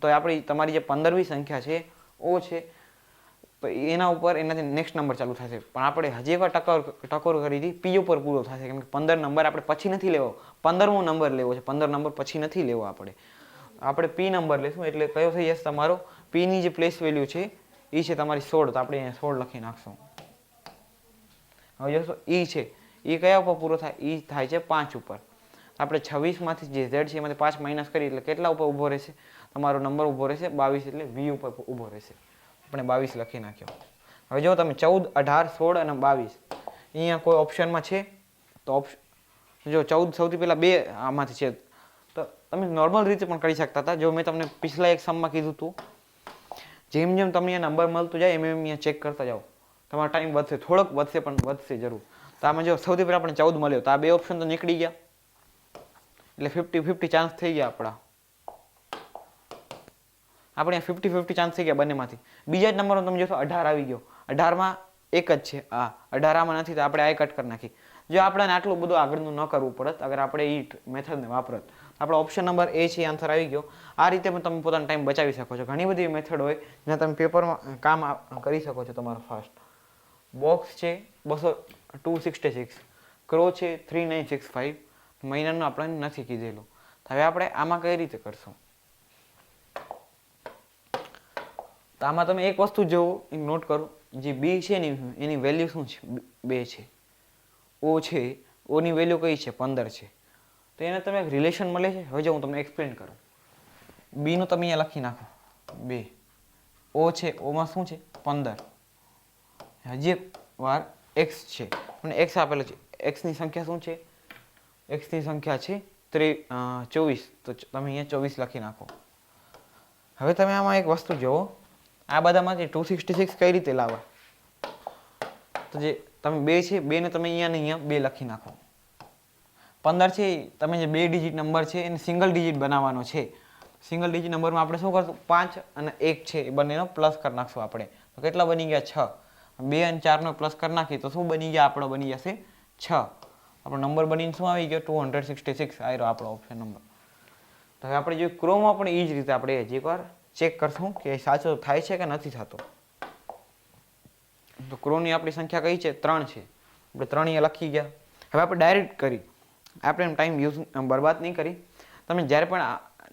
તો આપણી તમારી જે 15મી સંખ્યા છે ઓ છે, તો એના ઉપર એનાથી નેક્સ્ટ નંબર ચાલુ થશે. પણ આપણે હજી એકવાર ટકોર કરી હતી, પી ઉપર પૂરો થશે, કેમ કે 15 નંબર આપણે પછી નથી લેવો. 15મો નંબર લેવો છે. 15 નંબર પછી નથી લેવો આપણે પી નંબર લેશું. એટલે કયો થઈ જશે તમારો? પી ની જે પ્લેસ વેલ્યુ છે એ છે તમારી 16. તો આપણે અહીંયા 16 લખી નાખશું. હવે જોશો ઈ છે. એ કયા ઉપર પૂરો થાય? ઈ થાય છે 5 ઉપર. આપણે 26 માંથી જે ઝેડ છે એમાંથી 5 માઇનસ કરી એટલે કેટલા ઉપર ઊભો રહેશે? તમારો નંબર ઊભો રહેશે 22, એટલે વી ઉપર ઊભો રહેશે. આપણે 22 લખી નાખ્યો. હવે જો તમે 14, 18, 16 અને 22 અહીંયા કોઈ ઓપ્શનમાં છે તો જો 14 સૌથી પહેલા 2 આમાંથી છે, તો તમે નોર્મલ રીતે પણ કરી શકતા હતા. જો મેં તમને પિછલા એક સમમાં કીધું હતું, જેમ જેમ તમને નંબર મળતું જાય એમ અહીંયા ચેક કરતા જાઓ. તમારો ટાઈમ વધશે, થોડોક વધશે પણ વધશે જરૂર. તો આમાં જો સૌથી પહેલા આપણે 14 મળ્યો, તો આ 2 ઓપ્શન તો નીકળી ગયા, એટલે 50-50 ચાન્સ થઈ ગયા આપણા. આપણે 50-50 ચાન્સ થઈ ગયા બંનેમાંથી. બીજા જ નંબરનો તમે જોશો 18 આવી ગયો. 18માં એક જ છે આ 18 આમાં નથી તો આપણે આ કટ કરી નાખી. જો આપણને આટલું બધું આગળનું ન કરવું પડત અગર આપણે એ મેથડને વાપરત. આપણો ઓપ્શન નંબર એ છે આન્સર આવી ગયો. આ રીતે પણ તમે પોતાનો ટાઈમ બચાવી શકો છો. ઘણી બધી મેથડ હોય જ્યાં તમે પેપરમાં કામ કરી શકો છો તમારો ફાસ્ટ. બોક્સ છે 266, ક્રો છે 3965, મહિનાનું આપણને નથી કીધેલું. હવે આપણે આમાં કઈ રીતે કરશું? તો આમાં તમે એક વસ્તુ જોવો, નોટ કરો, જે બી છે ને એની વેલ્યુ શું છે? 2 છે. ઓ છે, ઓની વેલ્યુ કઈ છે? 15 છે. તો એને તમે એક રિલેશન મળે છે. હવે જો હું તમને એક્સપ્લેન કરું. બીનું તમે અહીંયા લખી નાખો 2, ઓ છે, ઓમાં શું છે? 15. હજી એક વાર એક્સ છે, અને એક્સ આપેલો છે. એક્સની સંખ્યા શું છે? એક્સની સંખ્યા છે 24, તો તમે અહીંયા 24 લખી નાખો. હવે તમે આમાં એક વસ્તુ જુઓ, આ બધામાંથી 266 કઈ રીતે લાવવા? તો જે તમે 2 છે, 2 ને તમે અહીંયા ને અહીંયા 2 લખી નાખો. 15 છે, તમે જે 2 ડિજિટ નંબર છે એને સિંગલ ડિજિટ બનાવવાનો છે. સિંગલ ડિજિટ નંબરમાં આપણે શું કરશું? 5 અને 1 છે એ બંનેનો પ્લસ કરી નાખશું આપણે. તો કેટલા બની ગયા? 6. 2 અને 4 નો પ્લસ કરી નાખી તો શું બની ગયા? આપણો બની જશે 6. આપણો નંબર બનીને શું આવી ગયો? 266 આવ્યો આપણો ઓપ્શન નંબર. તો હવે આપણે જો ક્રોમમાં પણ એ જ રીતે આપણે એકવાર ચેક કરશું કે સાચો થાય છે કે નથી થતો. તો ક્રોની આપણી સંખ્યા કઈ છે? 3 છે. આપણે 3 અહીંયા લખી ગયા. હવે આપણે ડાયરેક્ટ કરી, આપણે એમ ટાઈમ યુઝ બરબાદ નહીં કરી. તમે જ્યારે પણ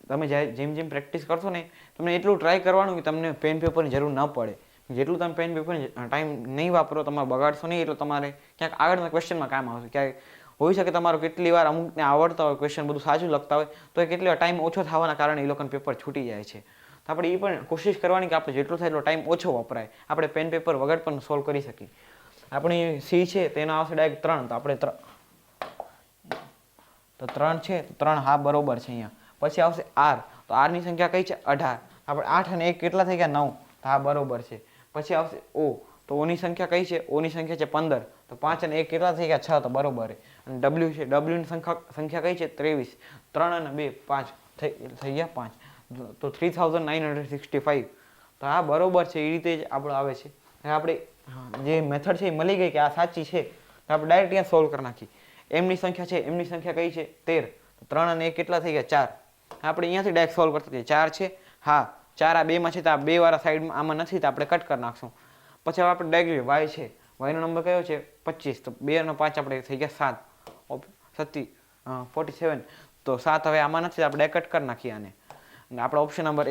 તમે જેમ જેમ પ્રેક્ટિસ કરશો ને તમને એટલું ટ્રાય કરવાનું કે તમને પેન પેપરની જરૂર ન પડે. જેટલું તમે પેન પેપરની ટાઈમ નહીં વાપરો, તમારે બગાડશો નહીં, એટલે તમારે ક્યાંક આગળના ક્વેશ્ચનમાં કામ આવશે. ક્યાંક હોઈ શકે તમારો કેટલી વાર અમુકને આવડતા હોય ક્વેશ્ચન બધું સાચું લખતા હોય તો કેટલી વાર ટાઈમ ઓછો થવાના કારણે એ લોકોને પેપર છૂટી જાય છે. તો આપણે એ પણ કોશિશ કરવાની કે આપણે જેટલું થાય એટલો ટાઈમ ઓછો વપરાય, આપણે પેન પેપર વગર પણ સોલ્વ કરી શકીએ. આપણી સી છે તેનો આવશે ડાયરેક્ટ 3, તો આપણે 3 છે, 3 હા બરોબર છે અહીંયા. પછી આવશે આર, તો આરની સંખ્યા કઈ છે? 18. આપણે 8 અને 1 કેટલા થઈ ગયા? 9, તો હા બરોબર છે. પછી આવશે ઓ, તો ઓની સંખ્યા કઈ છે? ઓની સંખ્યા છે 15, તો 5 અને 1 કેટલા થઈ ગયા? 6, તો બરોબર છે. અને ડબલ્યુ છે, ડબલ્યુની સંખ્યા કઈ છે? 23, 3 અને 2 5 થઈ ગયા 5, તો 3965. તો આ બરોબર છે. એ રીતે જ આપણો આવે છે. આપણે જે મેથડ છે એ મળી ગઈ કે આ સાચી છે, તો આપણે ડાયરેક્ટ ત્યાં સોલ્વ કરી નાખી. એમની સંખ્યા છે, એમની સંખ્યા કઈ છે? 13, તો 3 અને 1 કેટલા થઈ ગયા? 4. આપણે અહીંયાથી ડાયરેક્ટ સોલ્વ કરતા જઈએ. 4 છે, હા 4 આ 2માં છે, તો આ 2 વાળા સાઈડમાં આમાં નથી, તો આપણે કટ કરી નાખશું. પછી હવે આપણે ડાયરેક્ટ વાય છે, વાયનો નંબર કયો છે? 25, તો 2 અને 5 આપણે થઈ ગયા 7, 47, તો 7 હવે આમાં નથી, આપણે કટ કરી નાખીએ આને. અને આપણો ઓપ્શન નંબર એ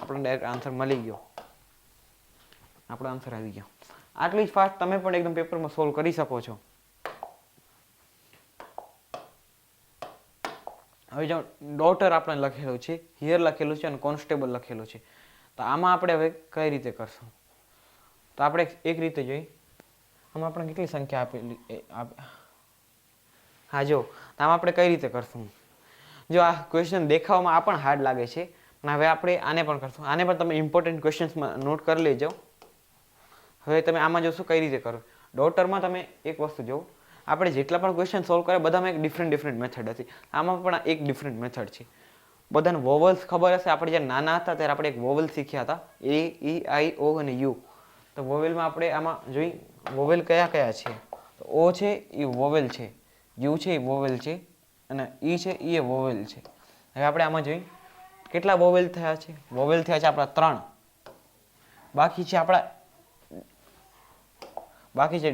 આપણને ડાયરેક્ટ આન્સર મળી ગયો. આપણો આન્સર આવી ગયો. આટલી જ ફાસ્ટ તમે પણ એકદમ પેપરમાં સોલ્વ કરી શકો છો. હવે જો ડોટર આપણે લખેલું છે, હિયર લખેલું છે અને કોન્સ્ટેબલ લખેલું છે, તો આમાં આપણે હવે કઈ રીતે કરશું? તો આપણે એક રીતે જોઈએ. આમાં આપણે કેટલી સંખ્યા આપેલી? હા જો, તો આમાં આપણે કઈ રીતે કરશું? જો આ ક્વેશ્ચન દેખાવામાં આ પણ હાર્ડ લાગે છે, પણ હવે આપણે આને પણ કરશું. આને પણ તમે ઇમ્પોર્ટન્ટ ક્વેશ્ચન્સમાં નોટ કરી લેજો. હવે તમે આમાં જોશો કઈ રીતે કરો. ડોટરમાં તમે એક વસ્તુ જુઓ, આપણે જેટલા પણ ક્વેશ્ચન સોલ્વ કરે બધામાં એક ડિફરન્ટ મેથડ હતી. આમાં પણ એક ડિફરન્ટ મેથડ છે. બધાને વોવલ્સ ખબર હશે. આપણે જ્યારે નાના હતા ત્યારે આપણે એક વોવલ શીખ્યા હતા, એ, ઈ, આઈ, ઓ અને યુ. તો વોવેલમાં આપણે આમાં જોઈ વોવેલ કયા કયા છે? તો ઓ છે એ વોવેલ છે, યુ છે એ વોવેલ છે, અને ઈ છે એ વોવેલ છે. હવે આપણે આમાં જોઈ કેટલા વોવેલ થયા છે? વોવેલ થયા છે આપણા 3. બાકી છે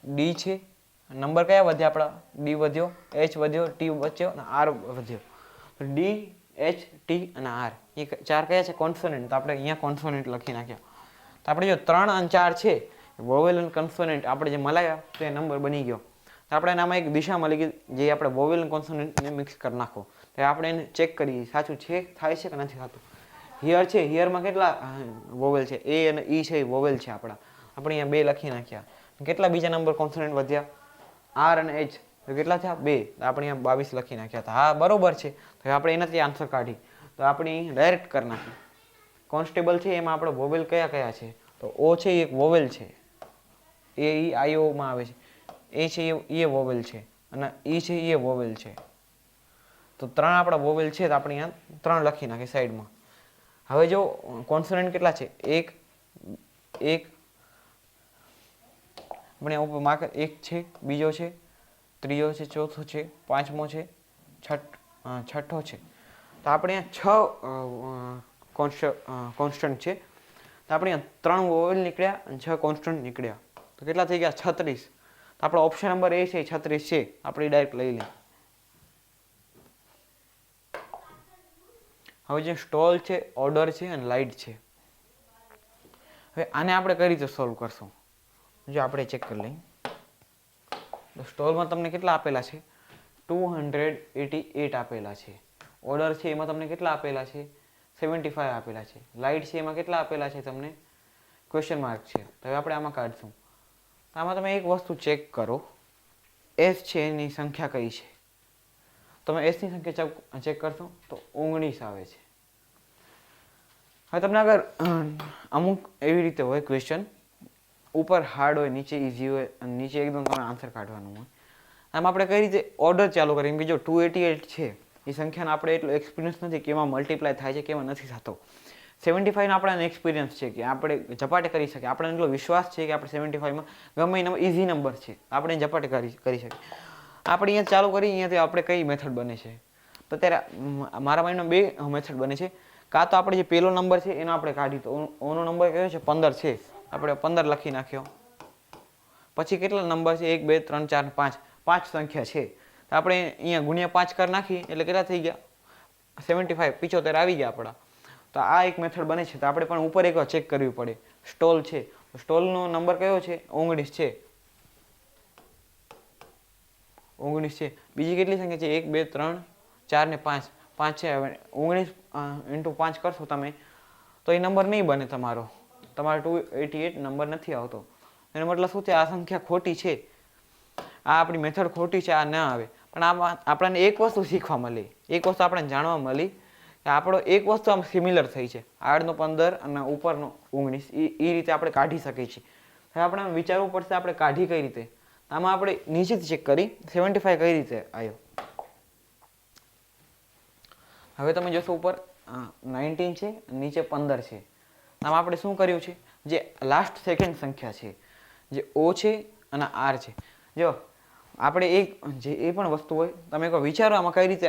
ડી છે. નંબર કયા વધ્યા આપણા? ડી વધ્યો, એચ વધ્યો, ટી વધ્યો અને આર વધ્યો. ડી, એચ, ટી અને આર એ 4 કયા છે? કોન્સોનન્ટ. તો આપણે અહીંયા કોન્સોનન્ટ લખી નાખ્યા. તો આપણે જો 3 અને 4 છે વોવેલ અને કોન્સોનન્ટ આપણે જે મલાયા તો એ નંબર બની ગયો. તો આપણે એનામાં એક દિશા મળી ગઈ, જે આપણે વોવેલ અને કોન્સોનન્ટને મિક્સ કરી નાખો. તો આપણે એને ચેક કરીએ સાચું છે, થાય છે કે નથી થતું. હિયર છે, હિયરમાં કેટલા વોવેલ છે? એ અને ઈ છે એ વોવેલ છે આપણા. આપણે અહીંયા 2 લખી નાખ્યા. કેટલા બીજા નંબર કોન્સોનન્ટ વધ્યા? આર અને એચ, તો કેટલા થયા? 2. તો આપણે અહીંયા 22 લખી નાખ્યા હતા. હા બરોબર છે. તો આપણે એનાથી આન્સર કાઢી, તો આપણે ડાયરેક્ટ કરી નાખી. કોન્સ્ટેબલ છે એમાં આપણે વોવેલ કયા કયા છે? તો ઓ છે એ એક વોવેલ છે, એ ઈ આઈ ઓ માં આવે છે. એ છે એ વોવેલ છે, અને ઈ છે એ વોવેલ છે. તો 3 આપણા વોવેલ છે, તો આપણે અહીંયા 3 લખી નાખી સાઈડમાં. હવે જો કોન્સોનન્ટ કેટલા છે? 1, 1, આપણે ઉપર માર્કર એક છે, બીજો છે, ત્રીજો છે, ચોથો છે, પાંચમો છે, છઠ્ઠો છે. તો આપણે અહીંયા 6 કોન્સ્ટન્ટ છે. તો આપણે અહીંયા 3 વોવેલ નીકળ્યા અને 6 કોન્સ્ટન્ટ નીકળ્યા. તો કેટલા થઈ ગયા? 36. તો આપણો ઓપ્શન નંબર એ છે 36 છે. આપણે ડાયરેક્ટ લઈ લઈએ. હવે જે સ્ટોલ છે, ઓર્ડર છે અને લાઇટ છે. હવે આને આપણે કઈ રીતે સોલ્વ કરશું? જો આપણે ચેક કરી લઈએ. તો સ્ટોલમાં તમને કેટલા આપેલા છે? 288 આપેલા છે. ઓર્ડર છે એમાં તમને કેટલા આપેલા છે? 75 આપેલા છે. લાઇટ છે એમાં કેટલા આપેલા છે તમને? ક્વેશ્ચન માર્ક છે. તો હવે આપણે આમાં કાઢશું. આમાં તમે એક વસ્તુ ચેક કરો, એસ છે એની સંખ્યા કઈ છે? તમે એસની સંખ્યા ચેક કરશો તો 19 આવે છે. હવે તમને અગર અમુક એવી રીતે હોય ક્વેશ્ચન, ઉપર હાર્ડ હોય, નીચે ઇઝી હોય અને નીચે એકદમ તમે આન્સર કાઢવાનું હોય, આમ આપણે કઈ રીતે ઓર્ડર ચાલુ કરીએ? એમ કે જો 288 છે એ સંખ્યાનો આપણે એટલો એક્સપિરિયન્સ નથી કે એમાં મલ્ટીપ્લાય થાય છે કે એમાં નથી થતો. 75 આપણને એક્સપિરિયન્સ છે કે આપણે ઝપાટે કરી શકીએ. આપણને એટલો વિશ્વાસ છે કે આપણે 75માં ગમે એનો ઇઝી નંબર છે, આપણે ઝપાટે કરી શકીએ. આપણે અહીંયા ચાલુ કરી, અહીંયાથી આપણે કઈ મેથડ બને છે? તો અત્યારે મારા માઇન્ડમાં 2 મેથડ બને છે. કાં તો આપણે જે પહેલો નંબર છે એનો આપણે કાઢી, તો ઓનો નંબર કયો છે? 15 છે. આપણે 15 લખી નાખ્યો. પછી કેટલા નંબર છે? 1 2 3 4 5, 5 સંખ્યા છે. તો આપણે અહીંયા ગુણ્યા 5 કરી નાખી એટલે કેટલા થઈ ગયા? 75, 75 આવી ગયા આપણા. તો આ એક મેથડ બને છે. તો આપણે પણ ઉપર એક વાર ચેક કરવી પડે. સ્ટોલ છે, સ્ટોલનો નંબર કયો છે? 19 છે. 19 છે. બીજી કેટલી સંખ્યા છે? 1 2 3 4 ને 5, 5 છે. હવે 19 × 5 કરશો તમે તો એ નંબર નહીં બને તમારો 288 નંબર નથી આવતો. એનો મતલબ શું છે? આ સંખ્યા ખોટી છે, આ આપણી મેથડ ખોટી છે, આ ના આવે. પણ આમાં આપણને એક વસ્તુ શીખવા મળી, એક વસ્તુ આપણને જાણવા મળી કે આપણો એક વસ્તુ આમ સિમિલર થઈ છે. આગળનો 15 અને ઉપરનો 19 એ રીતે આપણે કાઢી શકીએ છીએ. હવે આપણે વિચારવું પડશે આપણે કાઢી કઈ રીતે. આમાં આપણે નીચેથી ચેક કરી 75 કઈ રીતે આવ્યો. હવે તમે જોશો ઉપર 19 છે, નીચે 15 છે. આમાં આપણે શું કર્યું છે? જે લાસ્ટ સેકન્ડ સંખ્યા છે, જે O છે અને R છે. જો આપણે એક જે એ પણ વસ્તુ હોય, તમે કહો વિચારો આમાં કઈ રીતે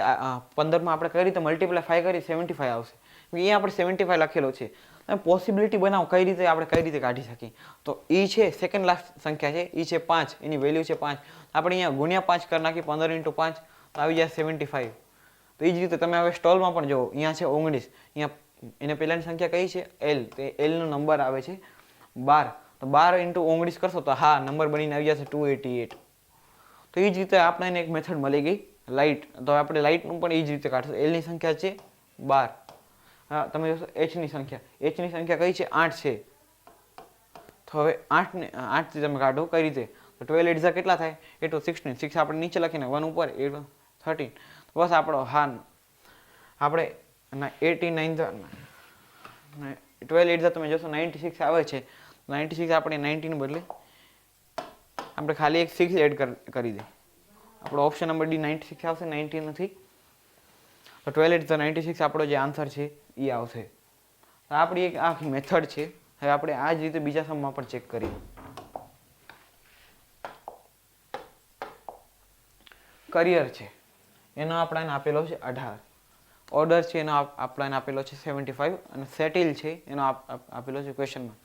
15માં આપણે કઈ રીતે મલ્ટીપ્લાય 5 કરી 75 આવશે. એ આપણે 75 લખેલો છે. તમે પોસિબિલિટી બનાવો કઈ રીતે આપણે કઈ રીતે કાઢી શકીએ. તો એ છે સેકન્ડ લાસ્ટ સંખ્યા છે, એ છે 5, એની વેલ્યુ છે 5. આપણે અહીંયા ગુણ્યા 5 કરી નાખી, 15 × 5 તો આવી જાય 75. તો એ જ રીતે તમે હવે સ્ટોલમાં પણ જુઓ, અહીંયા છે 19, અહીંયા એને પહેલાની સંખ્યા કઈ છે? L. તો L નો નંબર આવે છે 12. તો 12 × 19 કરશો તો હા નંબર બનીને આવી જશે 288. તો એ જ રીતે આપણને એક મેથડ મળી ગઈ લાઇટ. તો આપણે લાઇટનું પણ એ જ રીતે કાઢશું. L ની સંખ્યા છે 12. હા તમે જોશો H ની સંખ્યા, H ની સંખ્યા કઈ છે? 8 છે. તો હવે 8 થી તમે કાઢો કઈ રીતે? તો 12 8 કેટલા થાય? 8 16. 6 આપણે નીચે લખીને 1 ઉપર 8 13. બસ આપણો હા આપણે 89 12 8 તમે જોશો 96 આવે છે. 96 આપણે 90 ને બદલે આપણે ખાલી એક 6 એડ કરી દે. આપણો ઓપ્શન નંબર ડી 96 આવશે, 90 નથી. તો 12 8 96 આપણો જે આન્સર છે એ આવશે. તો આપણી એક આખી મેથડ છે. હવે આપણે આ જ રીતે બીજા સમમાં પણ ચેક કરીએ. કરિયર છે એનો આપણને આપેલો છે 18. ઓર્ડર છે એનો આપણને આપેલો છે 75 અને સેટિલ છે એનો આપેલો છે ક્વેશ્ચન માર્ક.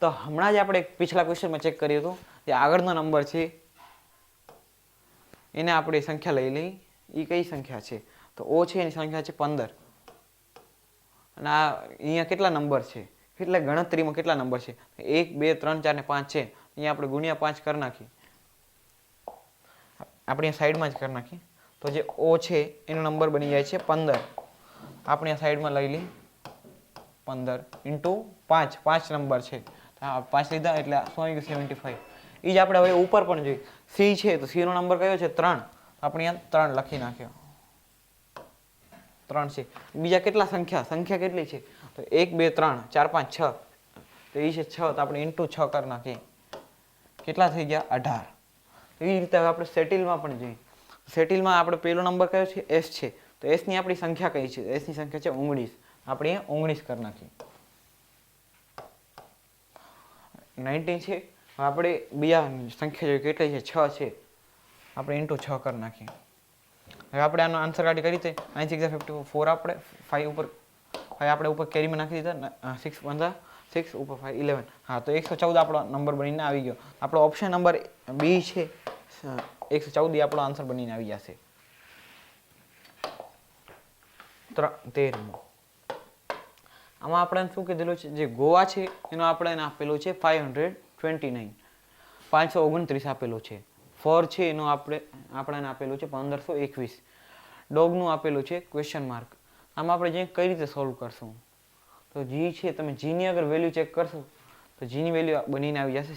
તો હમણાં જ આપણે पिछला ક્વેશ્ચનમાં ચેક કર્યું હતું, જે આગળનો નંબર છે એને આપણે સંખ્યા લઈ લઈ. એ કઈ સંખ્યા છે? તો O છે એની સંખ્યા છે 15. અને આ અહીંયા કેટલા નંબર છે? કેટલા ગણતરીમાં કેટલા નંબર છે? 1 2 3 4 ને 5 છે. અહીંયા આપણે ગુણ્યા 5 કરી નાખી, આપણે સાઈડમાં જ કરી નાખી. તો જે O છે એનો નંબર બની જાય છે 15. આપણે સાઈડમાં લઈ લઈ 15 × 5, 5 નંબર છે. 5 લીધા એટલે શું આવી ગયું? 75. એ જ આપણે હવે ઉપર પણ જોઈએ. C છે તો C નો નંબર કયો છે? 3. આપણે અહીંયા 3 લખી નાખ્યો, 3 છે. બીજા કેટલા સંખ્યા કેટલી છે? તો 1 2 3 4 5 6. તો એ છે 6. તો આપણે × 6 કરી નાખીએ, કેટલા થઈ ગયા? 18. એવી રીતે હવે આપણે સેટિલમાં પણ જોઈએ. સેટિલમાં આપણે પહેલો નંબર કયો છે? S છે. તો S ની આપણી સંખ્યા કઈ છે? S ની સંખ્યા છે 19. આપણે 19 કરી નાખીએ. 19 છે. આપણે બીજા સંખ્યા જોઈએ કેટલી છે 6 છે આપણે ઇન્ટુ 6 કરી નાખીએ હવે આપણે આનો આન્સર કાઢી કરી રીતે 9 6 54 આપણે 5 ઉપર 5 આપણે ઉપર કેરીમાં નાખી દીધા 6 1 6 ઉપર 5 11 હા તો 114 આપણો નંબર બનીને આવી ગયો આપણો ઓપ્શન નંબર બી છે 114 આપણો આન્સર બનીને આવી જશે 13મો આમાં આપણે શું કીધેલું છે જે ગોવા છે એનો આપણે આપેલું છે 529 529 આપેલું છે ફોર છે એનો આપણે આપેલું છે 1521 ડોગનું આપેલું છે ક્વેશ્ચન માર્ક આમાં આપણે જે કઈ રીતે સોલ્વ કરશું તો જી છે તમે જીની અગર વેલ્યુ ચેક કરશો તો જીની વેલ્યુ બનીને આવી જશે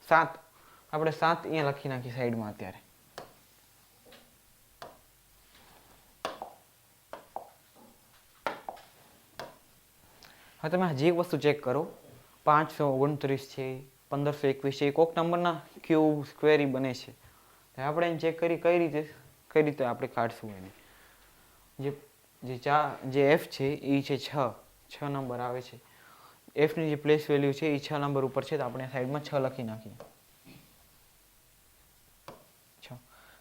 7 આપણે 7 અહીંયા લખી નાખી સાઈડમાં અત્યારે હવે તમે હજી એક વસ્તુ ચેક કરો 529 છે 1521 છે કોક નંબરના ક્યુબ સ્ક્વેરી બને છે આપણે એને ચેક કરી કઈ રીતે આપણે કાઢશું એને જે એફ છે એ છે 6 નંબર આવે છે એફની જે પ્લેસ વેલ્યુ છે એ 6 નંબર ઉપર છે તો આપણે સાઈડમાં 6 લખી નાખીએ 6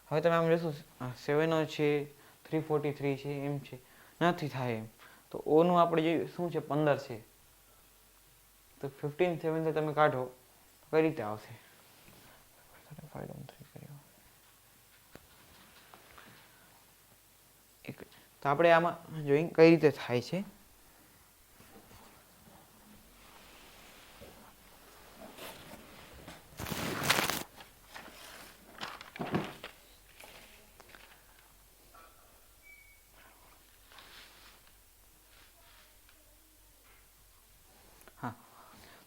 હવે તમે આમ જોશો 7 છે 343 છે એમ છે નથી થાય એમ તો ઓનું આપણે જે શું છે 15 છે તો 15 7 તમે કાઢો કઈ રીતે આવશે તો આપણે આમાં જોઈ કઈ રીતે થાય છે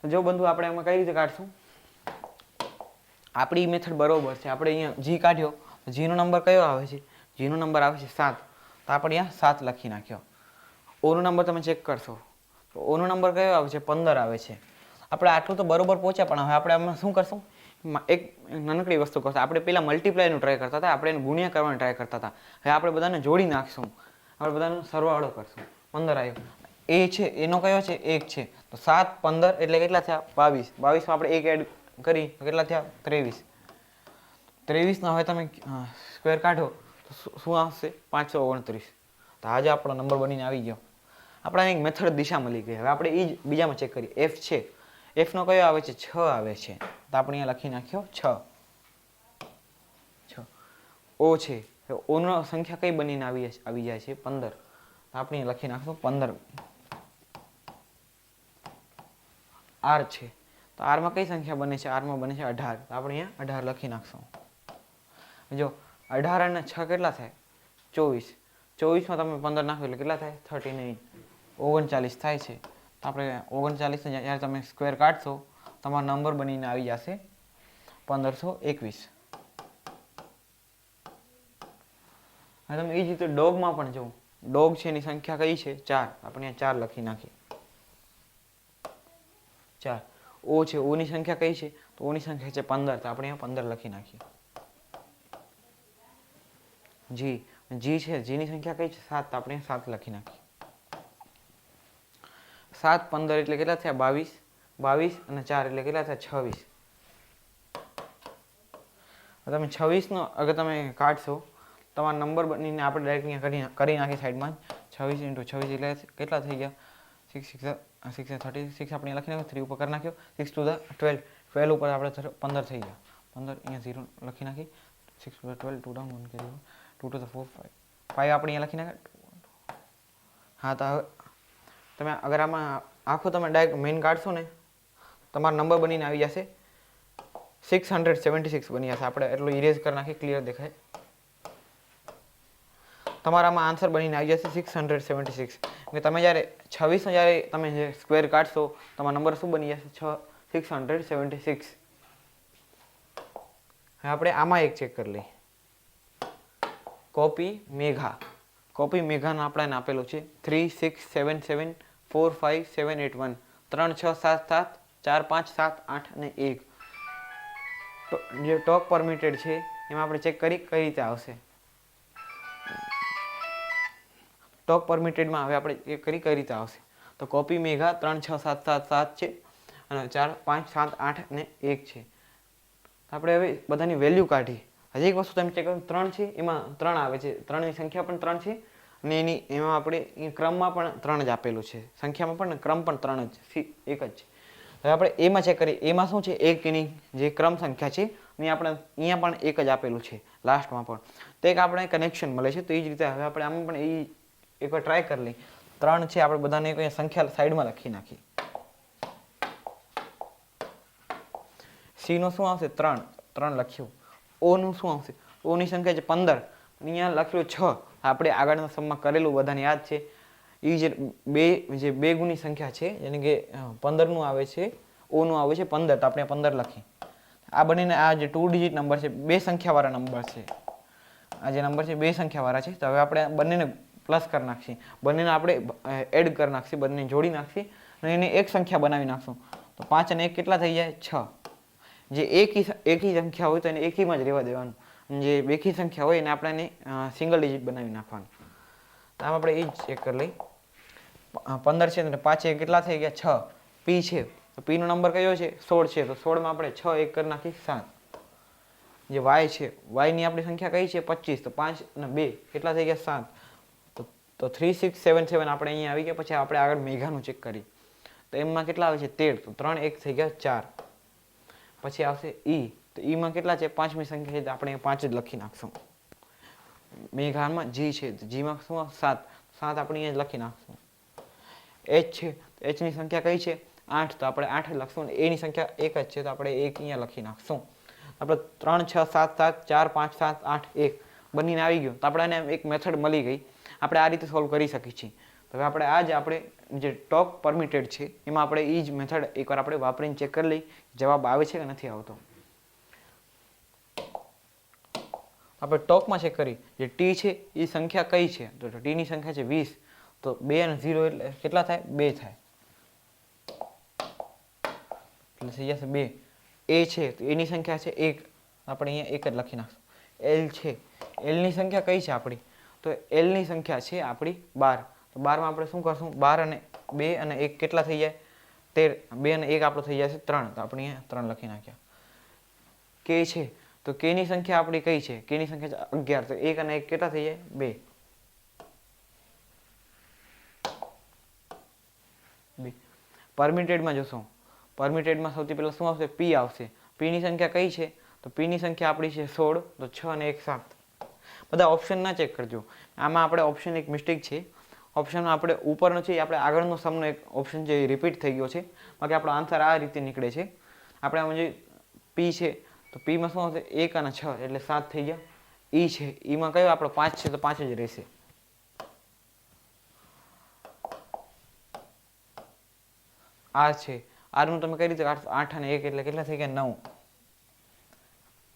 જો બંધુ આપણે આમાં કઈ રીતે કાઢશું આપણી મેથડ બરોબર છે આપણે અહીંયા જી કાઢ્યો જીનો નંબર કયો આવે છે જીનો નંબર આવે છે 7 તો આપણે અહીંયા 7 લખી નાખ્યો ઓનો નંબર તમે ચેક કરશો તો ઓનો નંબર કયો આવે છે 15 આવે છે આપણે આટલું તો બરોબર પહોંચ્યા પણ હવે આપણે આમાં શું કરશું એક નાનકડી વસ્તુ કરશું આપણે પહેલા મલ્ટીપ્લાયનું ટ્રાય કરતા હતા આપણે એને ગુણ્યા કરવાનો ટ્રાય કરતા હતા હવે આપણે બધાને જોડી નાખશું આપણે બધાનો સરવાળો કરશું 15 આવ્યો એ છે એનો કયો છે 1 છે તો 7 15 એટલે કેટલા થયા 22 22 માં આપણે 1 એડ કરી તો કેટલા થયા 23 નો હવે તમે સ્ક્વેર કાઢો તો શું આવશે 529 તો આજે આપણો નંબર બનીને આવી ગયો આપણે એક મેથડ દિશા મળી ગઈ હવે આપણે એ જ બીજામાં ચેક કરીએ એફ છે એફ નો કયો આવે છે 6 આવે છે તો આપણે અહીંયા લખી નાખ્યો 6 ઓ છે ઓ નો સંખ્યા કઈ બનીને આવી જાય છે 15 તો આપણે અહીંયા લખી નાખશું 15 આર છે તો આર માં કઈ સંખ્યા બને છે આર માં બને છે 18 તો આપણે અહીંયા 18 લખી નાખશું જો 18 અને 6 કેટલા થાય 24 24 માં તમે 15 નાખો એટલે કેટલા થાય 39 39 થાય છે તો આપણે 39 ને જ્યારે તમે સ્ક્વેર કાઢશો તમારો નંબર બનીને આવી જશે 1521 હવે તમે એ જ રીતે ડોગમાં પણ જો ડોગ છે એની સંખ્યા કઈ છે 4 આપણે અહીંયા 4 લખી નાખીએ 4 ઓ છે ઓ ની સંખ્યા કઈ છે તો ઓ ની સંખ્યા છે 15 તો આપણે અહીંયા 15 લખી નાખીએ જી છે જી ની સંખ્યા કઈ છે 7 તો આપણે 7 લખી નાખીએ 7 15 એટલે કેટલા થયા 22 અને 4 એટલે કેટલા થયા 26 તમે 26 નો અગર તમે કાઢશો તમારો નંબર બનીને આપણે ડાયરેક્ટ અહીંયા કરી નાખી સાઈડમાં 26 * 26 એટલે કેટલા થઈ ગયા 6 36 આપણે લખી નાખ્યો 3 ઉપર કરી નાખ્યો 6 to the 12 12 ઉપર આપણે 15 થઈ ગયા 15 અહીંયા 0 લખી નાખી 6 to the 12 2 down 1 કરી 2 to the 4 5 આપણે અહીંયા લખી નાખ્યા હા તો તમે અગર આમાં આખો તમે ડાયરેક્ટ મેઇન કાઢશો ને તમારો નંબર બનીને આવી જશે 676 બની જશે આપણે એટલું ઇરેઝ કરી નાખી ક્લિયર દેખાય તમારામાં આન્સર બનીને આવી જશે 676 કે તમે જ્યારે 26 નો જ્યારે તમે જે સ્ક્વેર કાઢશો તમારો નંબર શું બની જશે 676 હવે આપણે આમાં એક ચેક કરી લઈએ કોપી મેઘાનો આપણે આપેલું છે 3 6 7 7 4 5 7 8 1 3 6 7 7 4 5 7 8 અને 1 તો જે ટોક પરમિટેડ છે એમાં આપણે ચેક કરી કઈ રીતે આવશે ટોક પરમિટેડમાં હવે આપણે એ કરી કઈ રીતે આવશે તો કોપી મેઘા 3 6 7 7 7 છે અને 4 5 7 8 અને 1 છે આપણે હવે બધાની વેલ્યુ કાઢી. હજી એક વસ્તુ તમે ચેક કરો, 3 છે એમાં 3 આવે છે, 3ની સંખ્યા પણ 3 છે અને એમાં આપણે ક્રમમાં પણ 3 જ આપેલું છે, સંખ્યામાં પણ ક્રમ પણ 3 જ એક જ છે. હવે આપણે એમાં ચેક કરીએ, એમાં શું છે, એકની જે ક્રમ સંખ્યા છે એ આપણે અહીંયા પણ એક જ આપેલું છે લાસ્ટમાં પણ, તો એક આપણે કનેક્શન મળે છે. તો એ જ રીતે હવે આપણે આમાં પણ એ એકવાર ટ્રાય કરી લઈએ. 3 છે, આપણે બધાને એક સંખ્યા સાઈડમાં લખી નાખી. સી નું શું આવશે, 3 લખ્યું. ઓ નું શું આવશે, ઓ ની સંખ્યા છે 15, અહીંયા લખ્યું 6. આપણે આગળના સમમાં કરેલું બધાને યાદ છે. એ જે બે ગુણી સંખ્યા છે, જેને કે 15 નું આવે છે, ઓ નું આવે છે 15, તો આપણે 15 લખી. આ બંનેને આ જે 2 ડિજિટ નંબર છે, બે સંખ્યાવાળા નંબર છે, આ જે નંબર છે બે સંખ્યાવાળા છે. તો હવે આપણે બંનેને પ્લસ કરી નાખીએ, બંનેને આપણે એડ કરી નાખીએ, બંને જોડી નાખીએ અને એને એક સંખ્યા બનાવી નાખશું. તો 5 અને 1 કેટલા થઈ જાય, 6. જે એકી સંખ્યા હોય તો એને એકીમાં જ રહેવા દેવાનું, જે બેકી સંખ્યા હોય એને આપણે એને સિંગલ ડિજિટ બનાવી નાખવાનું. તો આમ આપણે એ જ ચેક કરી લઈએ. 15 છે અને 5 એ કેટલા થઈ ગયા, 6. પી છે, તો પી નો નંબર કયો છે, 16 છે, તો 16માં આપણે 6 એક કરી નાખી 7. જે વાય છે, વાયની આપણી સંખ્યા કઈ છે, 25, તો 5 અને 2 કેટલા થઈ ગયા, 7. તો 3 6 7 7 આપણે અહીંયા આવી ગયા. પછી આપણે આગળ મેઘાનું ચેક કરીએ, તો એમાં કેટલા આવે છે, 13, તો 3 1 થઈ ગયા 4. પછી આવશે ઈ, તો ઈમાં કેટલા છે, 5મી સંખ્યા છે, તો આપણે 5 જ લખી નાખશું. મેઘાનમાં જી છે, તો જીમાં શું 7, 7 આપણે અહીંયા જ લખી નાખશું. એચ છે, તો એચની સંખ્યા કઈ છે, 8, તો આપણે 8 જ લખશું. એની સંખ્યા 1 જ છે, તો આપણે 1 અહીંયા લખી નાખશું. આપણે 3 6 7 7 4 5 7 8 1 બનીને આવી ગયું. તો આપણે એક મેથડ મળી ગઈ, આપણે આ રીતે સોલ્વ કરી શકીએ છીએ. તો હવે આપણે આ જ આપણે જે ટોક પરમિટેડ છે એમાં આપણે એ જ મેથડ એકવાર આપણે વાપરીને ચેક કરી લઈ જવાબ આવે છે કે નથી આવતો. આપણે ટોકમાં ચેક કરી, જે ટી છે એ સંખ્યા કઈ છે, તો ટીની સંખ્યા છે 20, તો 2 અને 0 એટલે કેટલા થાય, 2 થાય, એટલે થઈ જશે 2. એ છે, તો એની સંખ્યા છે 1, આપણે અહીંયા 1 જ લખી નાખશું. એલ છે, એલની સંખ્યા કઈ છે આપણી, તો એલની સંખ્યા છે આપણી 12, તો 12માં આપણે શું કરશું, 12 અને 2 અને 1 કેટલા થઈ જાય, 13, 2 અને 1 આપણો થઈ જશે 3, તો આપણે અહીંયા 3 લખી નાખ્યા. કે છે, તો કે ની સંખ્યા આપણી કઈ છે, કે ની સંખ્યા છે 11, તો 1 અને 1 કેટલા થઈ જાય, 2. પરમિટેડમાં જોશું, પરમિટેડમાં સૌથી પહેલા શું આવશે, પી આવશે. પી ની સંખ્યા કઈ છે, તો પી ની સંખ્યા આપણી છે 16, તો 6 અને 1 7. બધા ઓપ્શન ના ચેક કરજો, આમાં આપણે ઓપ્શન એક મિસ્ટેક છે. ઓપ્શનમાં આપણે ઉપરનો છે આપણે આગળનો સમનો એક ઓપ્શન છે રિપીટ થઈ ગયો છે, બાકી આપણો આન્સર આ રીતે નીકળે છે. આપણે આમાં જે પી છે, તો પીમાં શું આવશે, 1 અને 6 એટલે 7 થઈ ગયા. ઈ છે, ઈમાં કયો આપણો 5 છે, તો 5 જ રહેશે. આર છે, આરનું તમે કઈ રીતે 8 અને 1 એટલે કેટલા થઈ ગયા, 9.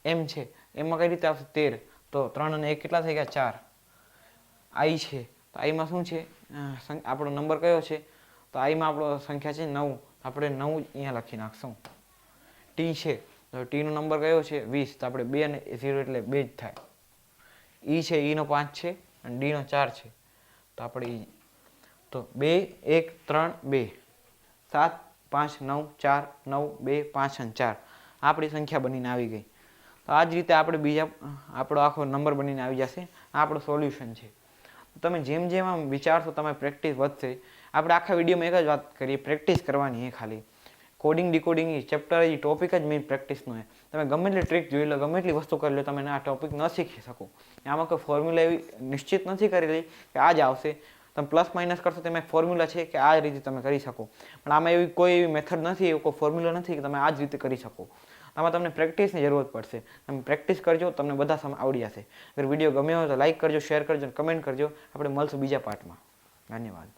એમ છે, એમાં કઈ રીતે આવશે 13, તો 3 અને 1 કેટલા થઈ ગયા, 4. આઈ છે, તો આઈમાં શું છે, આપણો નંબર કયો છે, તો આઈમાં આપણો સંખ્યા છે 9, આપણે 9 અહીંયા લખી નાખશું. ટી છે, તો ટી નો નંબર કયો છે 20, તો આપણે 2 અને 0 એટલે 2 જ થાય. ઈ છે, ઈ નો 5 છે અને ડી નો 4 છે, તો આપણે ઈ, તો 2 1 3 2 7 5 9 4 9 2 5 અને 4 આપણી સંખ્યા બનીને આવી ગઈ. તો આ જ રીતે આપણે બીજા આપણો આખો નંબર બનીને આવી જશે. આ આપણો સોલ્યુશન છે. તમે જેમ જેમ આમ વિચારશો તમે પ્રેક્ટિસ વધશે. આપણે આખા વિડીયોમાં એક જ વાત કરીએ, પ્રેક્ટિસ કરવાની એ ખાલી. કોડિંગ ડિકોડિંગ એ ચેપ્ટર એ ટોપિક જ મેઇન પ્રેક્ટિસનો છે. તમે ગમે એટલી ટ્રીક જોઈ લો, ગમે એટલી વસ્તુ કરી લો, તમે આ ટોપિક ન શીખી શકો. આમાં કોઈ ફોર્મ્યુલા એવી નિશ્ચિત નથી કરેલી કે આ જ આવશે. તમે પ્લસ માઇનસ કરશો તેમાં એક ફોર્મ્યુલા છે કે આ રીતે તમે કરી શકો, પણ આમાં એવી કોઈ એવી મેથડ નથી, એવો કોઈ ફોર્મ્યુલા નથી કે તમે આ જ રીતે કરી શકો. આમાં તમને પ્રેક્ટિસની જરૂરત પડશે. તમે પ્રેક્ટિસ કરજો, તમને બધા સમ આવડી જશે. અગર વિડીયો ગમ્યો હોય તો લાઇક કરજો, શેર કરજો, કમેન્ટ કરજો. આપણે મળશું બીજા પાર્ટમાં. ધન્યવાદ.